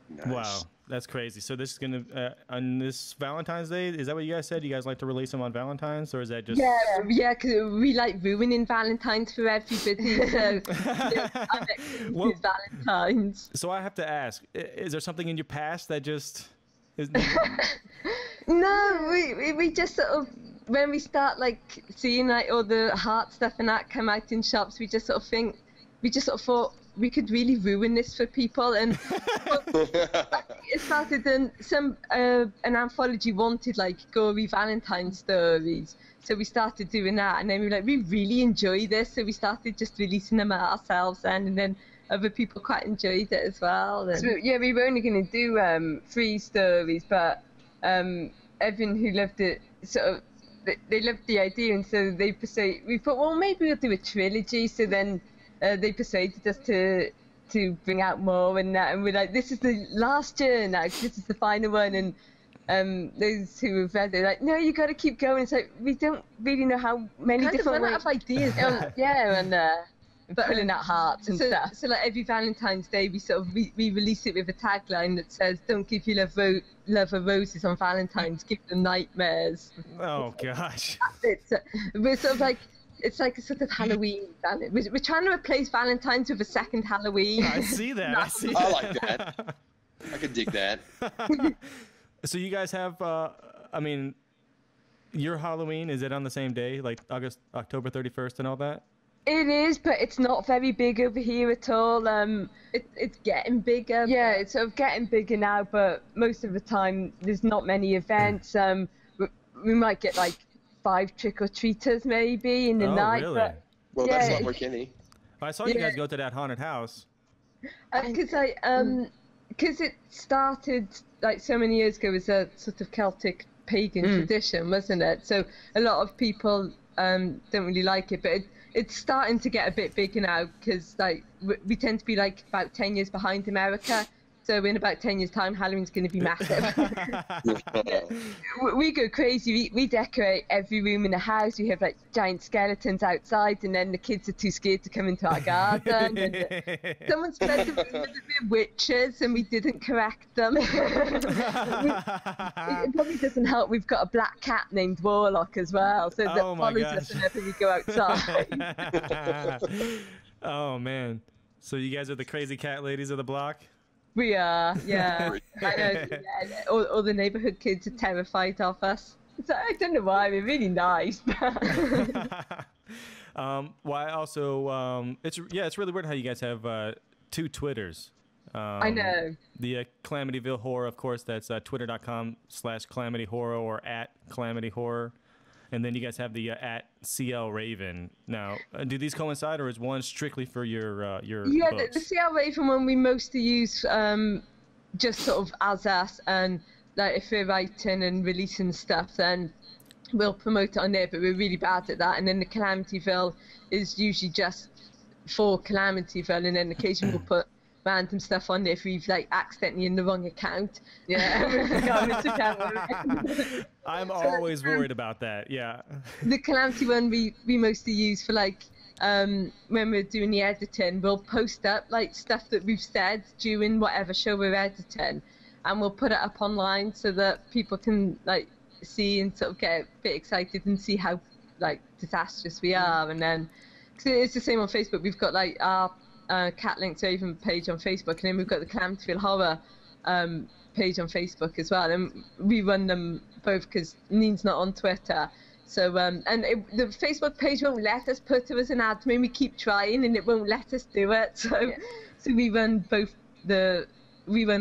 Nice. Wow. That's crazy. So this is gonna on this Valentine's Day. Is that what you guys said? You guys like to release them on Valentine's, or is that just? Yeah, because we like ruining Valentine's for everybody. So our next Well, is Valentine's. So I have to ask: is there something in your past that just? Is... No, we just sort of, when we start like seeing like all the heart stuff and that come out in shops, we just sort of thought we could really ruin this for people, and it started in an anthology wanted like gory Valentine stories, so we started doing that, and then we were like, we really enjoy this, so we started just releasing them ourselves then, and then other people quite enjoyed it as well. And... So, yeah, we were only going to do 3 stories, but everyone who loved it sort of, they loved the idea, and so we thought, well, maybe we'll do a trilogy. So then they persuaded us to bring out more, and we're like, this is the last year now, this is the final one. And those who have read it are like, no, you got to keep going. It's like, we don't really know how many different run out of ideas. But pulling out hearts and stuff. So like every Valentine's Day, we release it with a tagline that says, "Don't give your lover roses on Valentine's, give them nightmares." Oh gosh. We're sort of like, it's like a sort of Halloween. We're trying to replace Valentine's with a second Halloween. I see that. I like that. I could dig that. So you guys have, I mean, your Halloween, is it on the same day, like October 31st and all that? It is, but it's not very big over here at all. It's getting bigger. Yeah, it's sort of getting bigger now, but most of the time there's not many events. We might get like 5 trick-or-treaters maybe in the night. Really? But, Well, that's not like any. I saw you guys go to that haunted house. Because it started like so many years ago as a sort of Celtic pagan tradition, wasn't it? So a lot of people don't really like it, but it's starting to get a bit bigger now, because like we tend to be like about 10 years behind America. So in about 10 years' time, Halloween's going to be massive. We go crazy. We decorate every room in the house. We have like giant skeletons outside, and then the kids are too scared to come into our garden. And someone spread the rumor that we're witches, and we didn't correct them. It probably doesn't help. We've got a black cat named Warlock as well, so that follows us whenever we go outside. Oh man! So you guys are the crazy cat ladies of the block? We are, yeah. I know, yeah. All the neighbourhood kids are terrified of us. So I don't know why, we're really nice. Why also, it's really weird how you guys have 2 Twitters. I know. The Calamityville Horror, of course, that's twitter.com/calamityhorror or @calamityhorror. And then you guys have the @CL Raven. Now, do these coincide, or is one strictly for your Yeah, books? the CL Raven one we mostly use just sort of as us, and like if we're writing and releasing stuff, then we'll promote it on there, but we're really bad at that. And then the Calamityville is usually just for Calamityville, and then occasionally we'll put random stuff on there if we've like accidentally in the wrong account. Yeah. I'm always worried about that. Yeah. The Calamity one we mostly use for like when we're doing the editing, we'll post up like stuff that we've said during whatever show we're editing, and we'll put it up online so that people can like see and sort of get a bit excited and see how like disastrous we are. And then cause it's the same on Facebook. We've got like our Cat Lynx Raven page on Facebook, and then we've got the Calamityville Horror page on Facebook as well, and we run them both because Neen's not on Twitter. So the Facebook page won't let us put her as an admin. We keep trying and it won't let us do it. So we run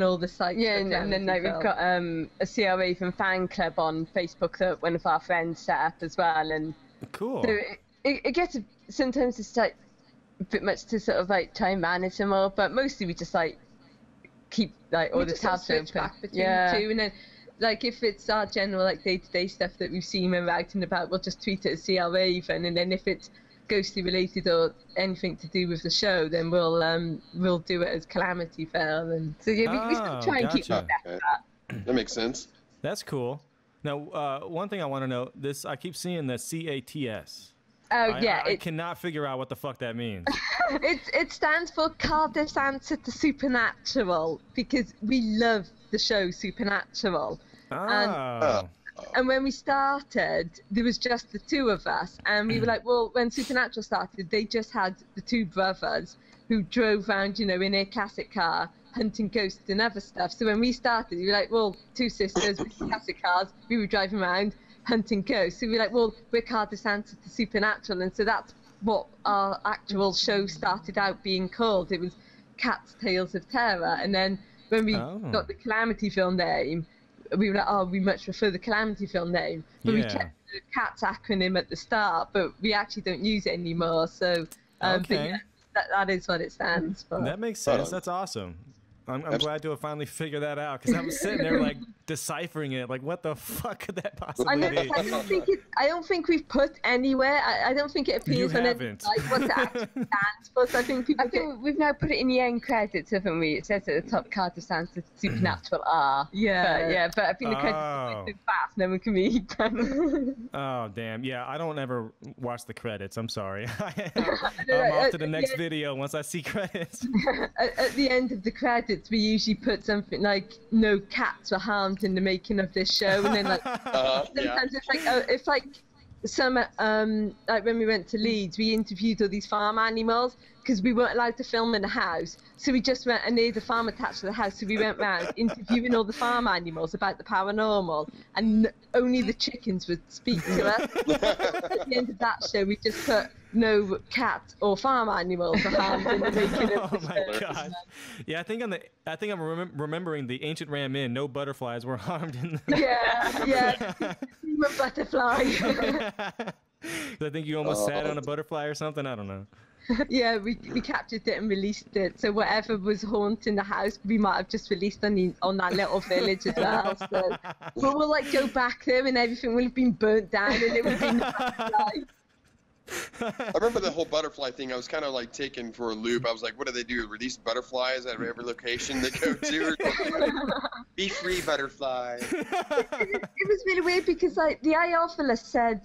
all the sites. Yeah, and then like, we've got a CL Raven fan club on Facebook that one of our friends set up as well. And cool. So it gets sometimes it's like a bit much to sort of like try and manage them all, but mostly we just like keep like all the tabs open. Back between the two, and then like if it's our general like day-to-day stuff that we've seen when we're out and about, we'll just tweet it as CL Raven, and then if it's ghostly related or anything to do with the show, then we'll do it as Calamityville. And so yeah, we still try and keep gotcha. That makes sense. That's cool. Now, one thing I want to know, I keep seeing the CATS. Oh yeah, I cannot figure out what the fuck that means. it stands for Cardiff's Answer to Supernatural, because we love the show Supernatural. Oh. And when we started, there was just the two of us, and we were like, well, when Supernatural started, they just had the two brothers who drove around, in their classic car, hunting ghosts and other stuff. So when we started, we were like, well, two sisters with classic cars, we were driving around hunting ghosts. So we were like, well, we're Cardiff's Answer to Supernatural. And so that's what our actual show started out being called. It was Cat's Tales of Terror. And then when we got the Calamityville name, we were like, oh, we much prefer the Calamityville name. But we kept the Cat's acronym at the start, but we actually don't use it anymore. So but yeah, that is what it stands for. That makes sense. That's awesome. I'm glad to have finally figured that out, because I'm sitting there like deciphering it, like what the fuck could that possibly be? I don't think we've put anywhere. I don't think it appears on it like what it actually stands for. So I think we've now put it in the end credits, haven't we? It says at the top, Cardiff's Answer to Supernatural R. Yeah, but I think the credits are so fast, no one can read them. Oh damn! Yeah, I don't ever watch the credits. I'm sorry. I'm off to the next video once I see credits. At the end of the credits, we usually put something like "No cats were harmed in the making of this show," and then like sometimes it's like some like when we went to Leeds, we interviewed all these farm animals because we weren't allowed to film in the house, so we just went, and there's a farm attached to the house, so we went round interviewing all the farm animals about the paranormal, and only the chickens would speak to us. At the end of that show, we just put "No cat or farm animals were harmed in the making of the show." Oh my god! Yeah, I think I'm remembering the ancient Ram Inn. No butterflies were harmed in. Yeah. Human butterfly. I think you almost sat on a butterfly or something. I don't know. Yeah, we captured it and released it. So whatever was haunting the house, we might have just released on that little village as well. So we'll like go back there and everything will have been burnt down and it would be nice. I remember the whole butterfly thing. I was kind of like taken for a loop. I was like, what do they do? Release butterflies at every location they go to? Be free, butterfly. It was really weird because like the Iophilus said,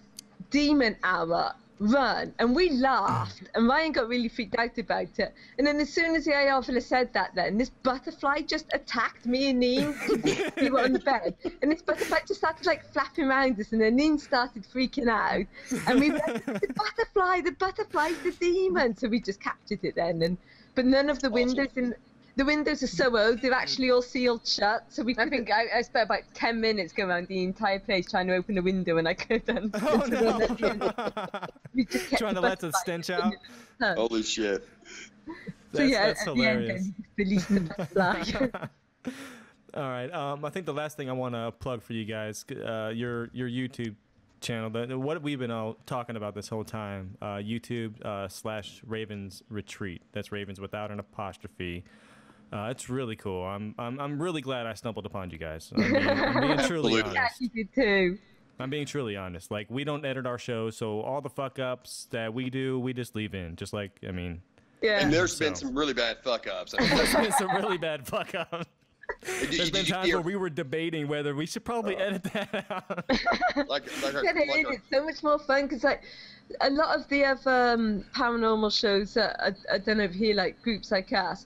"Demon hour, run," and we laughed, and Ryan got really freaked out about it. And then as soon as the Iophilus said that, then this butterfly just attacked me and Neen. We were on the bed, and this butterfly just started like flapping around us, and then Neen started freaking out, and we went, the butterfly's the demon. So we just captured it then, but none of the windows in. The windows are so old, they're actually all sealed shut. So I think I spent about 10 minutes going around the entire place trying to open a window, and I couldn't. Oh no! We just kept trying to let the stench out. Holy shit! That's hilarious. Release the butterfly. All right. I think the last thing I want to plug for you guys, your YouTube channel, what we've been all talking about this whole time, YouTube /RavensRetreat. That's Ravens without an apostrophe. It's really cool. I'm really glad I stumbled upon you guys. I'm being truly honest. Yeah, you did too. I'm being truly honest. Like, we don't edit our show, so all the fuck ups that we do, we just leave in. Just like, I mean. Yeah. And there's been some really bad fuck ups. There's been some really bad fuck ups. There's been times where we were debating whether we should probably edit that out. It's so much more fun because like a lot of the other paranormal shows that I don't know if you hear, like groups like us,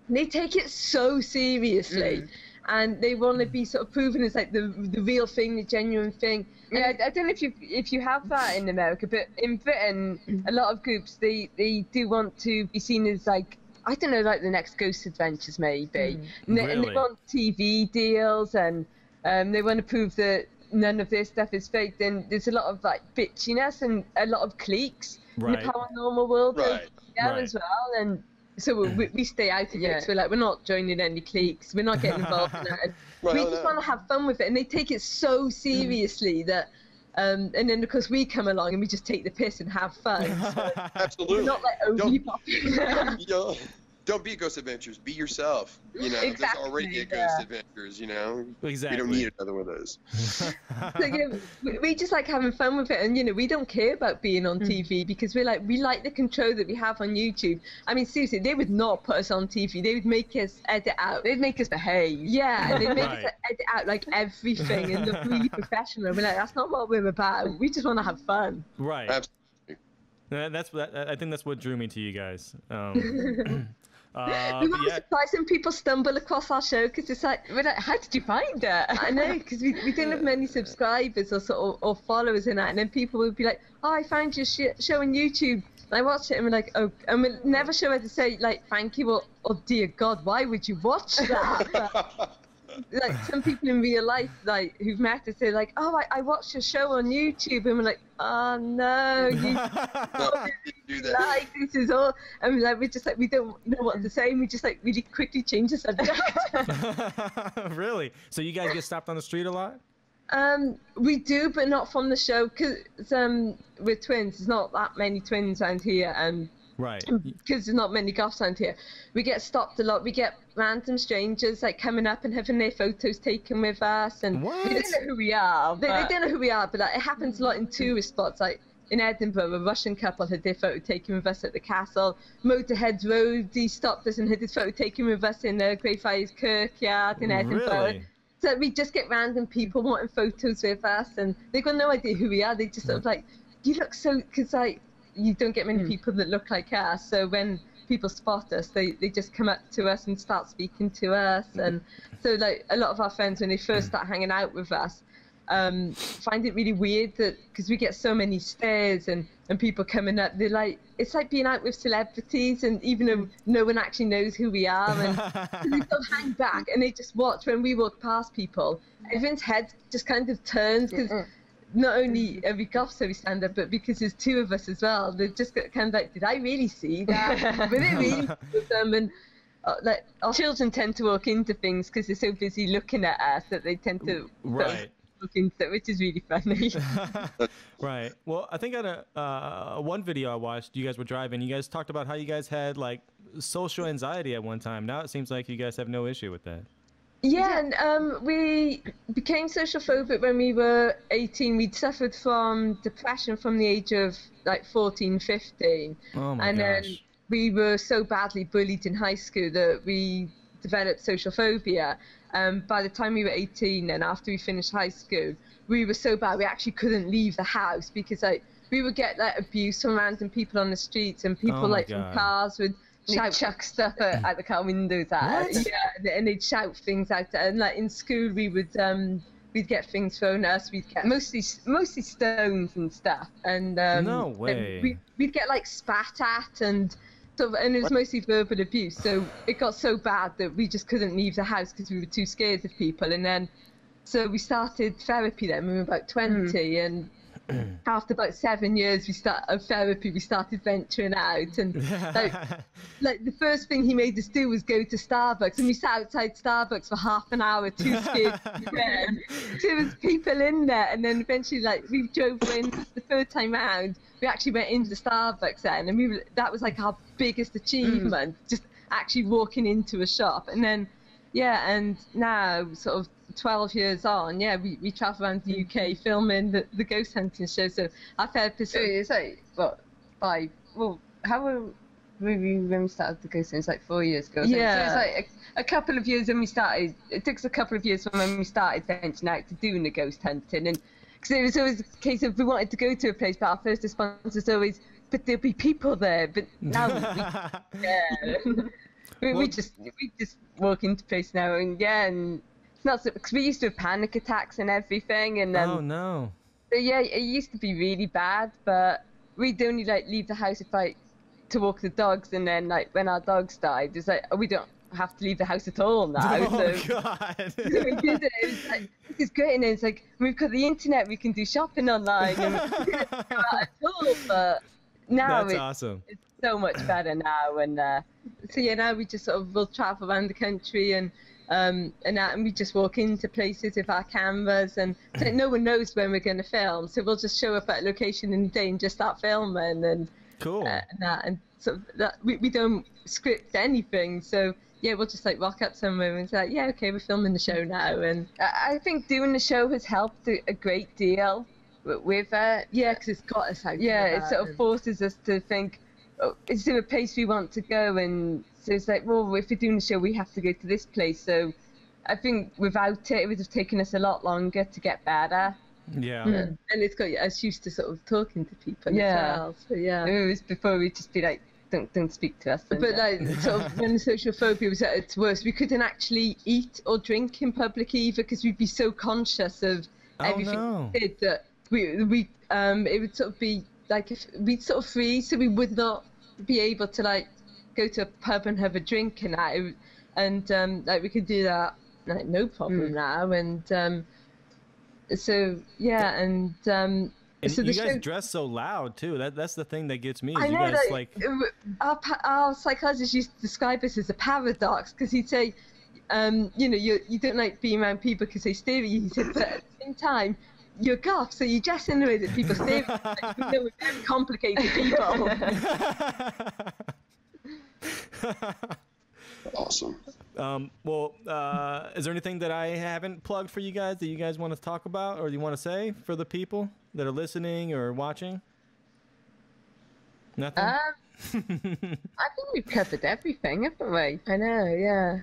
they take it so seriously. And they want to be sort of proven as like the real thing, the genuine thing. Yeah, I don't know if you have that in America, but in Britain, a lot of groups they do want to be seen as like, I don't know, like the next Ghost Adventures maybe. And they want TV deals, and they want to prove that none of their stuff is fake. Then there's a lot of like bitchiness and a lot of cliques in the paranormal world as well. And so we stay out of it. So we're not joining any cliques. We're not getting involved in that. We just want to have fun with it. And they take it so seriously that, and then of course we come along and we just take the piss and have fun. So absolutely. we're not like overly popular. don't be Ghost Adventures. Be yourself. You know, Exactly, there's already a Ghost Adventures. You know, Exactly. We don't need another one of those. So, you know, we just like having fun with it, and you know, we don't care about being on TV because we like the control that we have on YouTube. I mean, seriously, they would not put us on TV. They would make us edit out. They'd make us behave. Yeah, they'd make Right. us edit out like everything and look really professional. We're like, that's not what we're about. We just want to have fun. Right. Absolutely. I think that's what drew me to you guys. We But were yeah, surprised when people stumble across our show because it's like, we're like, how did you find it? I know, because we didn't have many subscribers or followers in that, and then people would be like, oh, I found your show on YouTube. And I watched it and we're like, oh, and we're never sure whether to say like, thank you or dear God, why would you watch that? But, like some people in real life, like who've met us, they're like, oh, I watched your show on YouTube, and we're like, oh no, you Do that. like this is all, and we're just like, we don't know what to say, and we just like really quickly change the subject. really? So you guys get stopped on the street a lot? We do, but not from the show, because we're twins. There's not that many twins around here, and Right. because there's not many goths around here, we get stopped a lot. We get random strangers like coming up and having their photos taken with us, and What? they don't know who we are. They don't know who we are, but like, it happens a lot in tourist spots. Like in Edinburgh, a Russian couple had their photo taken with us at the castle. Motorhead Road, he stopped us and had his photo taken with us in the Greyfriars Kirkyard in Edinburgh. Really? So we just get random people wanting photos with us, and they've got no idea who we are. They just sort of like, you look so, because like, you don't get many people that look like us. So when people spot us, they just come up to us and start speaking to us. And so like a lot of our friends, when they first start hanging out with us, find it really weird that, because we get so many stares and people coming up, they're like, it's like being out with celebrities, and even though no one actually knows who we are, and they don't hang back and they just watch when we walk past people. Everyone's head just kind of turns, because not only are we goths, so we stand up, but because there's two of us as well, they're just kind of like, did I really see that? Were they really with them? And like our children tend to walk into things because they're so busy looking at us that they tend to Right. look into it, which is really funny. Right. Well, I think on one video I watched, you guys were driving. You guys talked about how you guys had like social anxiety at one time. Now it seems like you guys have no issue with that. Yeah, and we became social phobic when we were 18. We'd suffered from depression from the age of like 14, 15. Oh my and gosh. then we were so badly bullied in high school that we developed social phobia. By the time we were 18 and after we finished high school, we were so bad we actually couldn't leave the house, because like we would get like abuse from random people on the streets, and people Oh my like from God. cars would Shout, chuck stuff at the car windows at us. yeah, and they'd shout things out. And like in school, we would we'd get things thrown at us. We'd get Mostly stones and stuff. and No way. we'd get like spat at, and sort of, and it was mostly verbal abuse. So it got so bad that we just couldn't leave the house because we were too scared of people. And then so we started therapy then when we were about 20, and after about 7 years of therapy, we started venturing out, and like the first thing he made us do was go to Starbucks, and we sat outside Starbucks for half an hour, too scared to go in. There was people in there, and then eventually, like, we drove in the third time round. We actually went into Starbucks then, and that was like our biggest achievement, just actually walking into a shop. And then and now sort of 12 years on, we travel around the UK filming the ghost hunting show. So our therapist, So it's like, what, 5? Well, how were we when we started the ghost hunting? It's like 4 years ago. Yeah. So it's like a couple of years when we started. It took us a couple of years from when we started venturing out to doing the ghost hunting. And because it was always a case of we wanted to go to a place, but our first response was always, but there'll be people there. But now we just walk into place now, and it's not so, because we used to have panic attacks and everything, and Oh no. so it used to be really bad, but we'd only like leave the house if like to walk the dogs, and then like when our dogs died, it's like, oh, we don't have to leave the house at all now. Oh so God. we did it. It was like, it's great, and then it's like, we've got the internet, we can do shopping online, and we didn't go out at all. But now That's awesome. it's so much better now, and so now we just sort of will travel around the country, and we just walk into places with our cameras, and so no one knows when we're going to film, so we'll just show up at a location in the day and just start filming, and Cool. and sort of that we don't script anything, so yeah, we'll just like rock up somewhere and say, like, yeah, okay, we're filming the show now. And I think doing the show has helped a great deal with it. Yeah, because it's got us out. Yeah, it sort of forces us to think, oh, is there a place we want to go? And so it's like, well, if we're doing the show, we have to go to this place. So I think without it, it would have taken us a lot longer to get better. Yeah. And it's got us used to sort of talking to people as well. So yeah. It was before we'd just be like, don't speak to us. But like sort of when the social phobia was at its worst, we couldn't actually eat or drink in public either because we'd be so conscious of everything we did that we it would sort of be like if we'd sort of freeze, so we would not be able to like go to a pub and have a drink and that, and like we could do that like no problem now, and so yeah, and so you guys dress so loud too. That's the thing that gets me. Is I know, you guys like our psychologist used to describe us as a paradox because he'd say, you know, you don't like being around people because they stare at you. He said, but at the same time, you're goth, so you dress in a way that people stare at you. Like, you know, we're very complicated people. Awesome. Well, is there anything that I haven't plugged for you guys that you guys want to talk about or you want to say for the people that are listening or watching? Nothing? I think we've covered everything, haven't we? I know, yeah.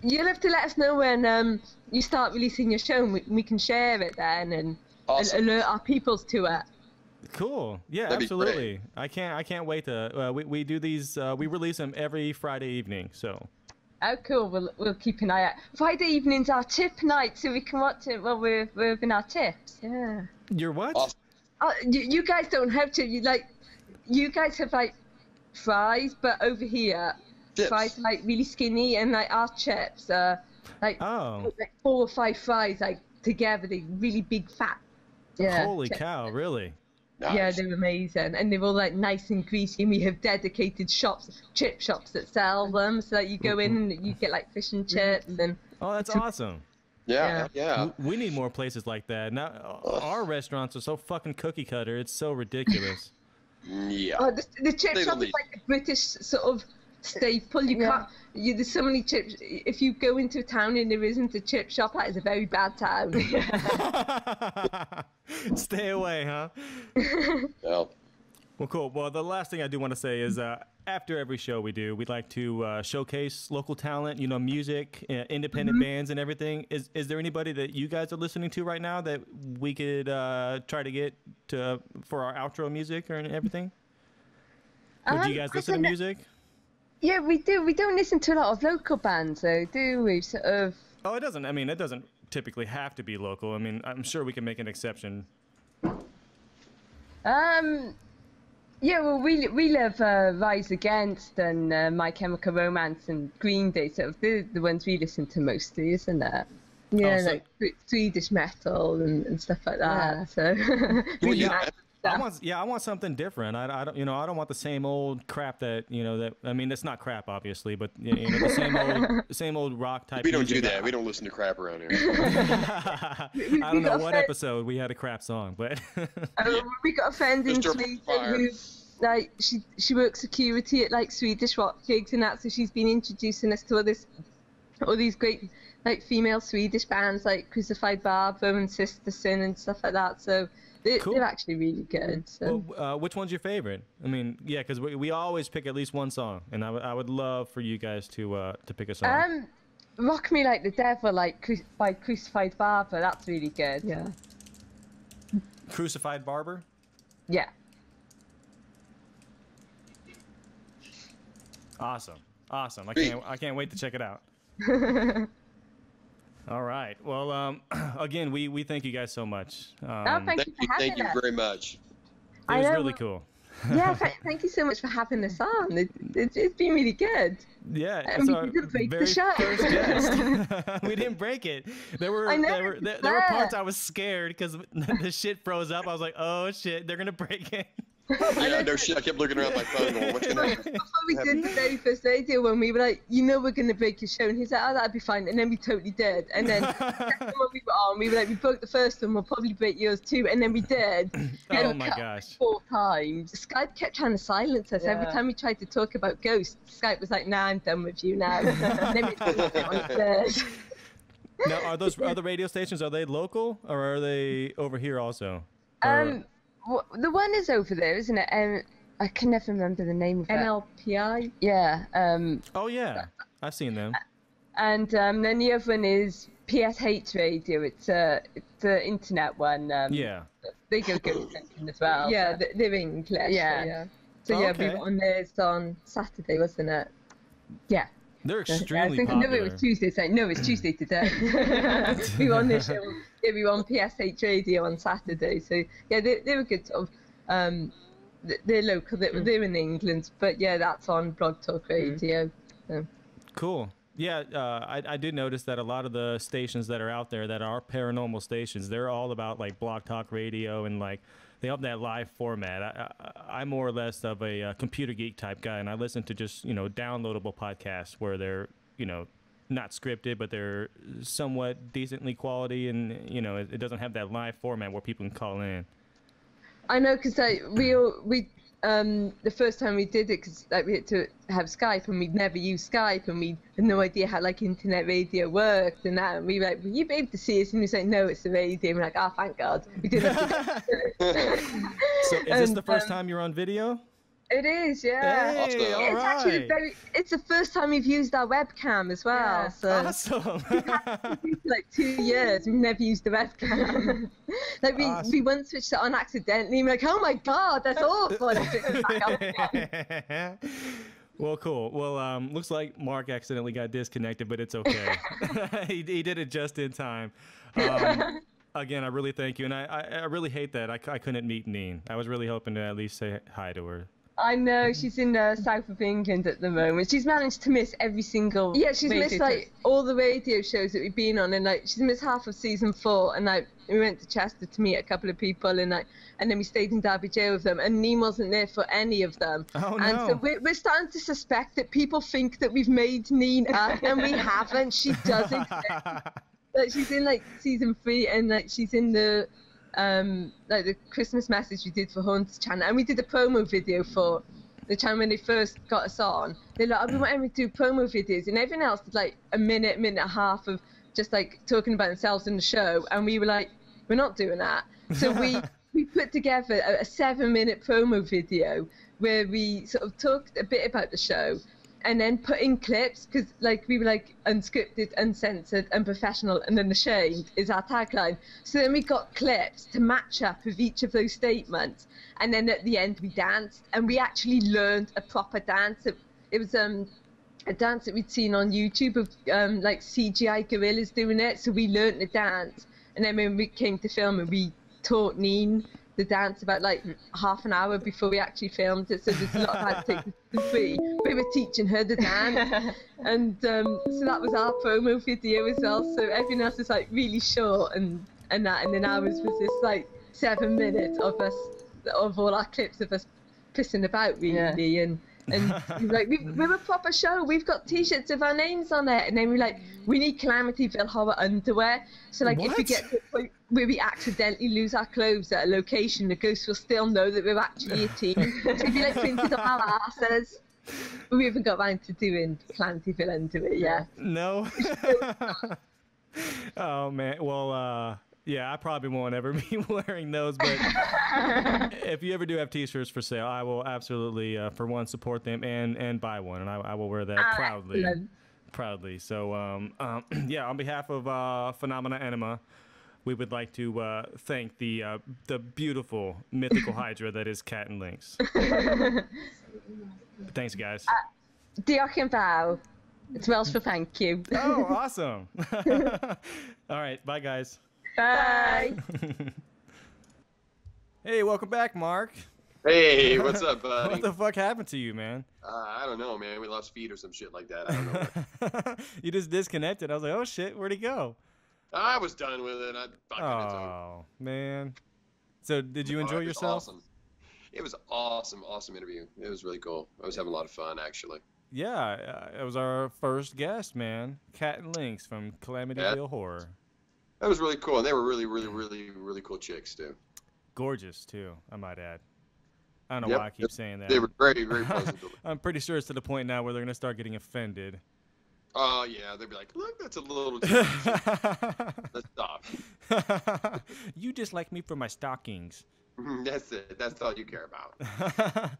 You'll have to let us know when you start releasing your show, and we can share it then and alert our peoples to it. Cool. Yeah, That'd absolutely. I can't wait to. We do these. We release them every Friday evening. So. Oh, cool. We'll keep an eye out. Friday evenings are tip night, so we can watch it while we're having our tips. Yeah. You're what? Awesome. You guys don't have to. You guys have like fries, but over here, Chips. fries are like really skinny, and like our chips are like, like 4 or 5 fries like together. They really big fat. Yeah. Holy cow! Really? Nice. Yeah, they're amazing, and they're all like nice and greasy. And we have dedicated chip shops that sell them, so that you go in and you get like fish and chips. And Oh, that's awesome. Yeah. We need more places like that. Now, our restaurants are so fucking cookie cutter. It's so ridiculous. Yeah. oh, the chip They shop don't is like a British sort of staple. You can't. There's so many chips. If you go into a town and there isn't a chip shop, that is a very bad town. Stay away, huh? Well, Well, cool. Well, the last thing I do want to say is after every show we do, we'd like to showcase local talent, you know, music, independent bands and everything. Is there anybody that you guys are listening to right now that we could try to get to for our outro music or everything? Or do you guys listen to music? Yeah, we do. We don't listen to a lot of local bands, though, do we? Sort of. Oh, it doesn't. I mean, it doesn't typically have to be local. I mean, I'm sure we can make an exception. Yeah, well, we love Rise Against and My Chemical Romance and Green Day. Sort of the ones we listen to mostly, isn't it? Yeah, so- like Swedish metal and stuff like that. Yeah. So. well, yeah. I want something different. I don't, you know, I don't want the same old crap that, you know, that, I mean, it's not crap obviously, but you know, the same old rock type. We don't do music. that. We don't listen to crap around here. I don't know got what friends- episode we had a crap song, but We got a friend in Mr. Sweden Fire. who, like, she works security at like Swedish rock gigs and that, so she's been introducing us to all these great like female Swedish bands like Crucified Barbara and Sister Sin and stuff like that. So Cool. they're actually really good. So. well, which one's your favorite? I mean, yeah, because we always pick at least one song, and I would love for you guys to pick a song. Rock Me Like the Devil, by Crucified Barbara. That's really good. Yeah. Crucified Barber. Yeah. Awesome. I can't wait to check it out. All right. Well, again, we thank you guys so much. Thank you for having Thank you us. very much. It I was know. really cool. Yeah, thank you so much for having us on. It's been really good. Yeah, I it's mean, our we didn't break the very show. first guest. We didn't break it. There were I know, there were parts I was scared because the shit froze up. I was like, oh shit, they're gonna break it. Yeah, no shit. I kept looking around my phone going, what's going to happen? Before we did the very first radio one, we were like, we're going to break your show. And he's like, oh, that'd be fine. And then we totally did. And then the second one we were on, we were like, we broke the first one, we'll probably break yours too. And then we did. Oh my gosh. 4 times. Skype kept trying to silence us. Every time we tried to talk about ghosts, Skype was like, nah, I'm done with you now. And then we it on third. Now, are those other radio stations, are they local or are they over here also? The one is over there, isn't it? I can never remember the name of it. NLPI? Yeah. Oh, yeah. I've seen them. And then the other one is PSH Radio. It's the internet one. Yeah. They go ghost hunting as well. Yeah, they're English. Yeah. So, we were on theirs on Saturday, wasn't it? Yeah. They're extremely popular. No, it was Tuesday. No, it's Tuesday today. We were on this show. Yeah, we were on PSH Radio on Saturday. So yeah, they were good. Sort of, they're local. They're in England, but yeah, that's on Blog Talk Radio. So. Cool. Yeah, I did notice that a lot of the stations that are out there that are paranormal stations, they're all about like Blog Talk Radio and like they have that live format. I'm more or less of a computer geek type guy, and I listen to just, downloadable podcasts where they're, not scripted, but they're somewhat decently quality, and, it doesn't have that live format where people can call in. I know, because we the first time we did it, because we had to have Skype, and we'd never used Skype, and we had no idea how internet radio worked, and that, and we were like, will you be able to see us? And we was like, no, it's the radio. And we're like, oh, thank God. We didn't have to. So is this the first time you're on video? It is, yeah. Hey, it's actually it's the first time we've used our webcam as well. Yeah. So awesome. We've had it for like 2 years. We've never used the webcam. We once switched it on accidentally. And we're like, oh my God, that's awful. And it back up. Well, cool. Well, looks like Mark accidentally got disconnected, but it's okay. he did it just in time. Again, I really thank you, and I really hate that I couldn't meet Neen. I was really hoping to at least say hi to her. I know, she's in the south of England at the moment. She's managed to miss every single... Yeah, she's missed all the radio shows that we've been on, and she's missed half of season 4, and we went to Chester to meet a couple of people, and then we stayed in Derby Jail with them, and Neen wasn't there for any of them. Oh, no. And so we're starting to suspect that people think that we've made Neen up, and we haven't. She does exist. She's in season 3, and she's in the the Christmas message we did for Haunted channel, and we did a promo video for the channel when they first got us on. They're like, we want everyone to do promo videos, and everyone else did a minute and a half of just talking about themselves in the show, and we were like, we're not doing that. So we put together a 7-minute promo video where we sort of talked a bit about the show, and then put in clips, because we were unscripted, uncensored, unprofessional, and unashamed is our tagline. So then we got clips to match up with each of those statements, and then at the end we danced, and we actually learned a proper dance. It was a dance that we'd seen on YouTube of CGI gorillas doing it, so we learned the dance, and then when we came to film it, we taught Neen the dance about half an hour before we actually filmed it, so there's a lot of that to take the free. We were teaching her the dance, and so that was our promo video as well. So everything else is really short and then ours was this 7 minutes of all our clips of us pissing about really, and we're a proper show. We've got T-shirts with our names on it, and then we need Calamityville horror underwear. So if we get to a point where we accidentally lose our clothes at a location, the ghosts will still know that we're actually a team. So it'd be printed on our asses. We haven't got around to doing Calamityville underwear yet. No. Oh man. Well, yeah, I probably won't ever be wearing those, but if you ever do have T-shirts for sale, I will absolutely, for one, support them and buy one, and I will wear that proudly. So, yeah, on behalf of Phenomena Enema, we would like to thank the beautiful mythical hydra that is Cat and Lynx. Thanks, guys. Diolch yn fawr. It's Welsh for thank you. Oh, awesome. All right, bye, guys. Bye. Hey, welcome back, Mark. Hey, what's up, buddy? What the fuck happened to you, man? I don't know, man. We lost feed or some shit like that. I don't know. You just disconnected. I was like, oh shit, where'd he go? I was done with it. Oh man. So did you enjoy yourself? Awesome. It was awesome interview. It was really cool. I was having a lot of fun, actually. Yeah, it was our first guest, man. Cat Lynx from Calamityville Horror. That was really cool, and they were really, really, really, really cool chicks too. Gorgeous too, I might add. I don't know why I keep saying that. They were very, very pleasant. I'm pretty sure it's to the point now where they're gonna start getting offended. Oh yeah, they'd be like, "Look, that's a little." Let's stop. You dislike me for my stockings. That's it. That's all you care about.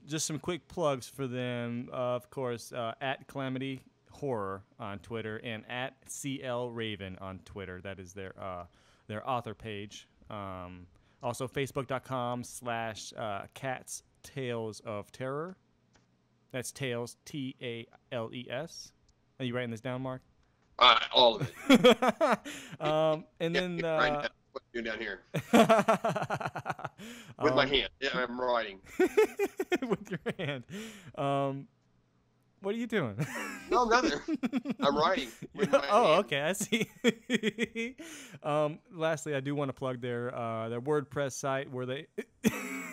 Just some quick plugs for them. Of course, at Calamity Horror on Twitter and at CL Raven on Twitter. That is their author page. Also, Facebook.com/Cats Tales of Terror. That's Tales, Tales. Are you writing this down, Mark? All of it. And then right now, what are you doing down here? With my hand. Yeah, I'm writing. With your hand. What are you doing? No, nothing. I'm writing. With my hand. Okay, I see. Lastly, I do want to plug their WordPress site where they.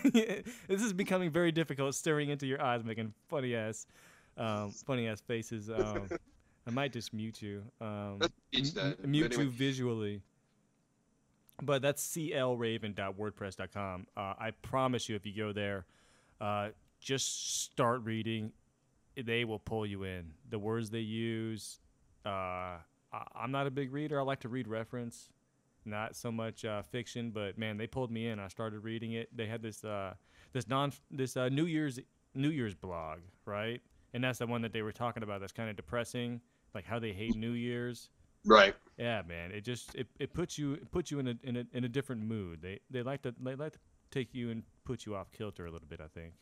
This is becoming very difficult, staring into your eyes, making funny ass faces. I might just mute you. Mute you visually. But that's clraven.wordpress.com. I promise you, if you go there, just start reading. They will pull you in. The words they use. I'm not a big reader. I like to read reference, not so much fiction. But man, they pulled me in. I started reading it. They had this New Year's blog, right? And that's the one that they were talking about. That's kind of depressing, like how they hate New Year's. Right. Yeah, man. It just it puts you in a different mood. They like to take you and put you off kilter a little bit, I think.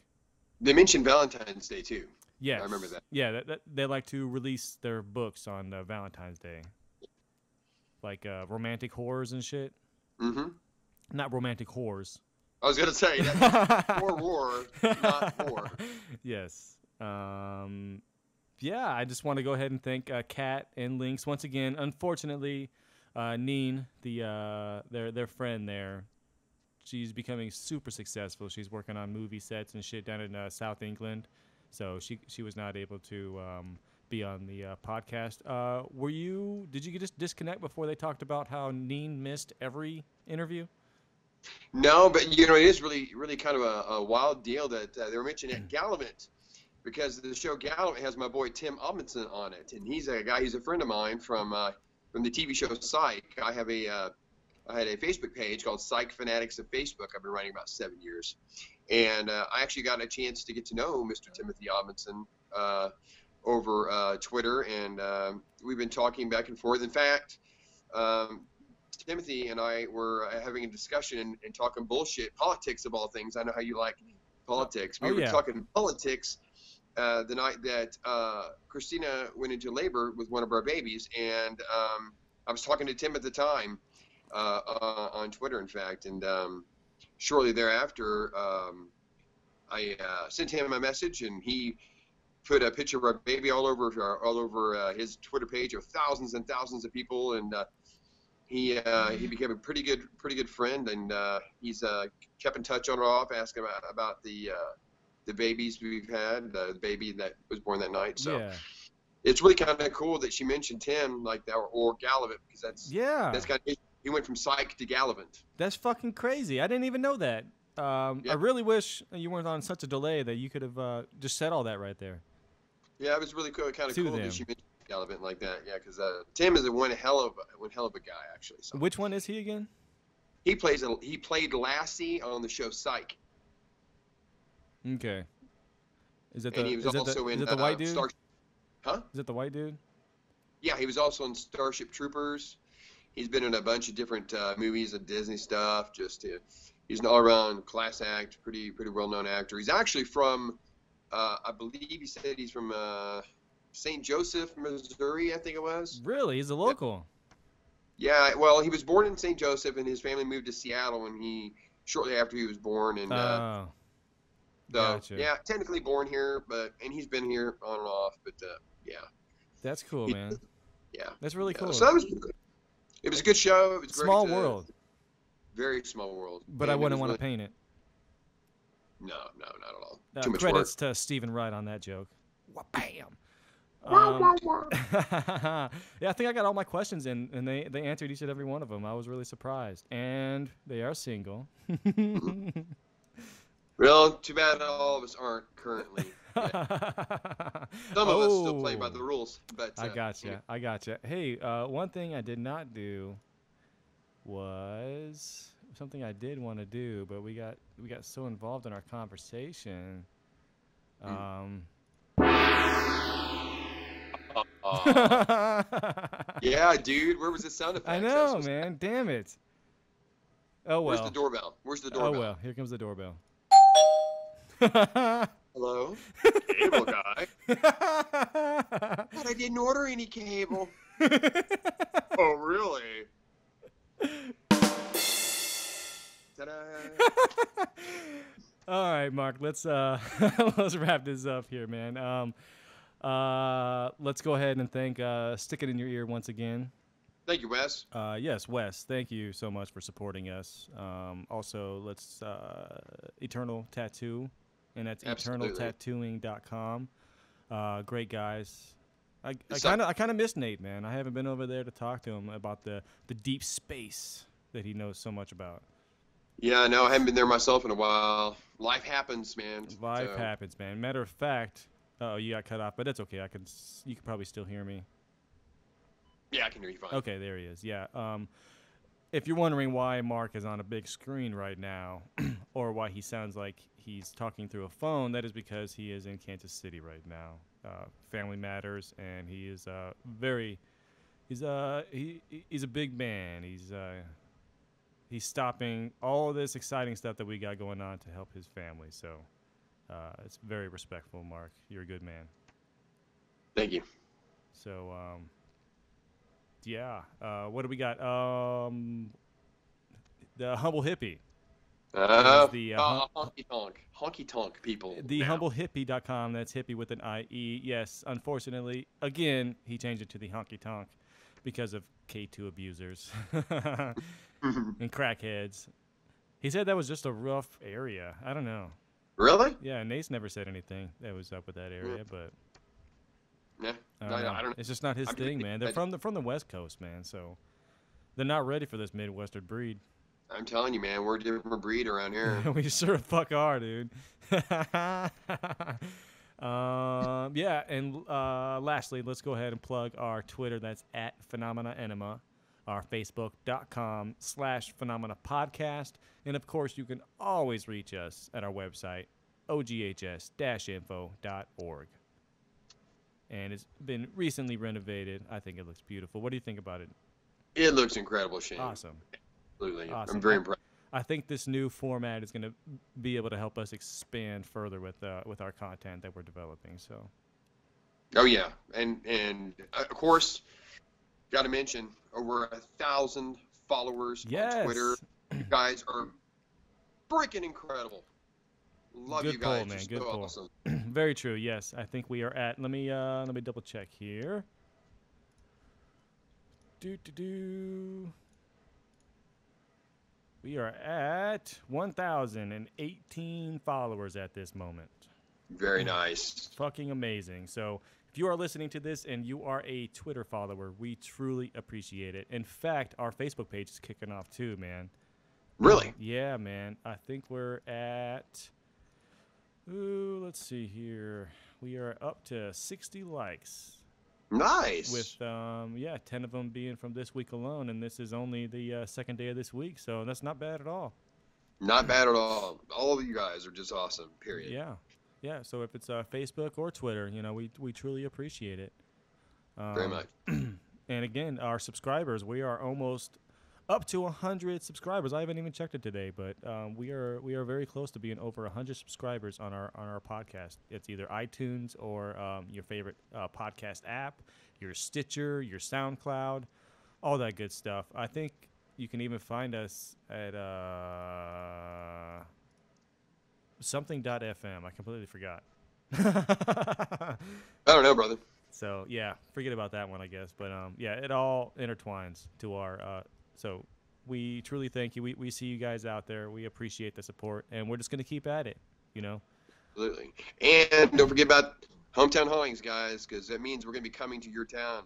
They mentioned Valentine's Day too. Yes. I remember that. Yeah, they like to release their books on Valentine's Day. Like romantic horrors and shit. Mm-hmm. Not romantic whores. I was going to say, that's for war, not war. Yes. Yeah, I just want to go ahead and thank Cat and Lynx once again. Unfortunately, Neen, their friend there, she's becoming super successful. She's working on movie sets and shit down in South England. So she was not able to be on the podcast. Did you just disconnect before they talked about how Neen missed every interview? No, but it is really, really kind of a wild deal that they were mentioning at Gallivant, because the show Gallivant has my boy Tim Amundsen on it, and he's a guy. He's a friend of mine from the TV show Psych. I had a Facebook page called Psych Fanatics of Facebook. I've been writing about 7 years. And I actually got a chance to get to know Mr. Timothy Amundsen over Twitter, and we've been talking back and forth. In fact, Timothy and I were having a discussion and talking bullshit, politics of all things. I know how you like politics. We were talking politics the night that Christina went into labor with one of our babies, and I was talking to Tim at the time on Twitter, in fact, and shortly thereafter, I sent him a message, and he put a picture of our baby all over his Twitter page of thousands and thousands of people, and he became a pretty good friend, and he's kept in touch on and off, asking about the babies we've had, the baby that was born that night. So it's really kind of cool that she mentioned Tim like that, or Gallivant, because that's kind of. He went from Psych to Gallivant. That's fucking crazy. I didn't even know that. I really wish you weren't on such a delay that you could have just said all that right there. Yeah, it was really cool. Kind of cool that she mentioned Gallivant like that. Yeah, because Tim is one hell of a guy, actually. So. Which one is he again? He played Lassie on the show Psych. Okay. Is it the white dude? Huh? Is it the white dude? Yeah, he was also in Starship Troopers. He's been in a bunch of different movies and Disney stuff. He's an all-around class act, pretty well-known actor. He's actually from, I believe he said he's from St. Joseph, Missouri, I think it was. Really? He's a local? Yeah, well, he was born in St. Joseph, and his family moved to Seattle shortly after he was born. And gotcha. Yeah, technically born here, and he's been here on and off. But yeah, that's cool, man. Yeah, that's really cool. So it was a good show. It was great. Small world. Very small world. But I wouldn't want to paint it. No, not at all. Too much Credits work. to Stephen Wright on that joke. Bam. Yeah, I think I got all my questions in, and they answered each and every one of them. I was really surprised. And they are single. Well, too bad all of us aren't currently. Some of us still play by the rules. But I gotcha. Hey, one thing I did not do was something I did want to do, but we got so involved in our conversation. Yeah, dude. Where was the sound effect? I know, man. Damn it. Oh, well. Where's the doorbell? Oh, well. Here comes the doorbell. Hello? Cable guy. But I didn't order any cable. Oh, really? Ta-da. All right, Mark. Let's let's wrap this up here, man. Let's go ahead and thank Stick It in Your Ear once again. Thank you, Wes. Yes, Wes, thank you so much for supporting us. Also, let's Eternal Tattoo, and that's eternaltattooing.com. Great guys. I kind of miss Nate, man. I haven't been over there to talk to him about the deep space that he knows so much about. Yeah, no, I haven't been there myself in a while. Life happens, man. Life happens, man. Matter of fact, you got cut off, but that's okay. You can probably still hear me. Yeah, I can hear you fine. Okay, there he is. Yeah. If you're wondering why Mark is on a big screen right now, or why he sounds like he's talking through a phone, that is because he is in Kansas City right now. Family matters, and he is he's a big man. He's stopping all this exciting stuff that we got going on to help his family. So it's very respectful, Mark. You're a good man. Thank you. So, yeah. What do we got? The Humble Hippie. Honky tonk people. The humblehippie.com. That's hippie with an IE. Yes, unfortunately, again, he changed it to the honky tonk because of K2 abusers and crackheads. He said that was just a rough area. I don't know. Really? Yeah, Nate's never said anything that was up with that area, but yeah, I don't know. It's just not his thing, man. They're from the West Coast, man, so they're not ready for this Midwestern breed. I'm telling you, man, we're a different breed around here. We sure the fuck are, dude. Yeah, and lastly, let's go ahead and plug our Twitter. That's at Phenomena Enema, our Facebook.com/Phenomena Podcast. And, of course, you can always reach us at our website, oghs-info.org. And it's been recently renovated. I think it looks beautiful. What do you think about it? It looks incredible, Shane. Awesome. Absolutely. Awesome. I'm very impressed. I think this new format is going to be able to help us expand further with our content that we're developing. So. Oh yeah, and of course, got to mention over 1,000 followers on Twitter. You guys are freaking incredible. Love Good you guys. Pull, man. You're Good so pull. awesome. Very true. Yes, I think we are at. Let me double check here. We are at 1,018 followers at this moment. Very nice. Fucking amazing. So if you are listening to this and you are a Twitter follower, we truly appreciate it. In fact, our Facebook page is kicking off too, man. Really? Yeah, man. I think we're at, let's see here. We are up to 60 likes. Nice. With 10 of them being from this week alone, and this is only the second day of this week, so that's not bad at all. Not bad at all. All of you guys are just awesome. Period. Yeah. So if it's Facebook or Twitter, we truly appreciate it. Very much. And again, our subscribers, we are almost up to 100 subscribers. I haven't even checked it today, but we are very close to being over 100 subscribers on our podcast. It's either iTunes or your favorite podcast app, your Stitcher, your SoundCloud, all that good stuff. I think you can even find us at something.fm. I completely forgot. I don't know, brother. So yeah, forget about that one, I guess. But it all intertwines to our. So we truly thank you. We see you guys out there. We appreciate the support, and we're just going to keep at it. you know. Absolutely. And don't forget about hometown hauntings, guys, because that means we're going to be coming to your town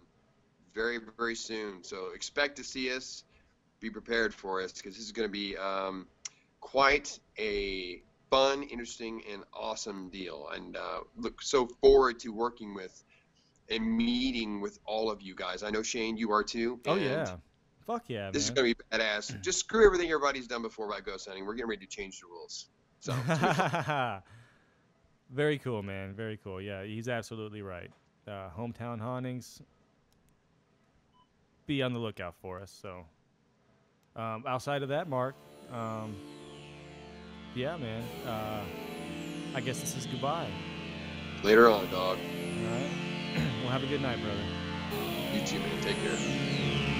very, very soon. So expect to see us. Be prepared for us, because this is going to be quite a fun, interesting, and awesome deal. And look so forward to working with and meeting with all of you guys. I know, Shane, you are too. Oh, yeah. Fuck yeah, This is man. going to be badass. Just screw everything everybody's done before about ghost hunting. We're getting ready to change the rules. So, it's gonna be fun. Very cool, man. Very cool. Yeah, he's absolutely right. Hometown hauntings. Be on the lookout for us. So, outside of that, Mark, yeah, man. I guess this is goodbye. Later on, dog. All right. Well, have a good night, brother. You too, man. Take care.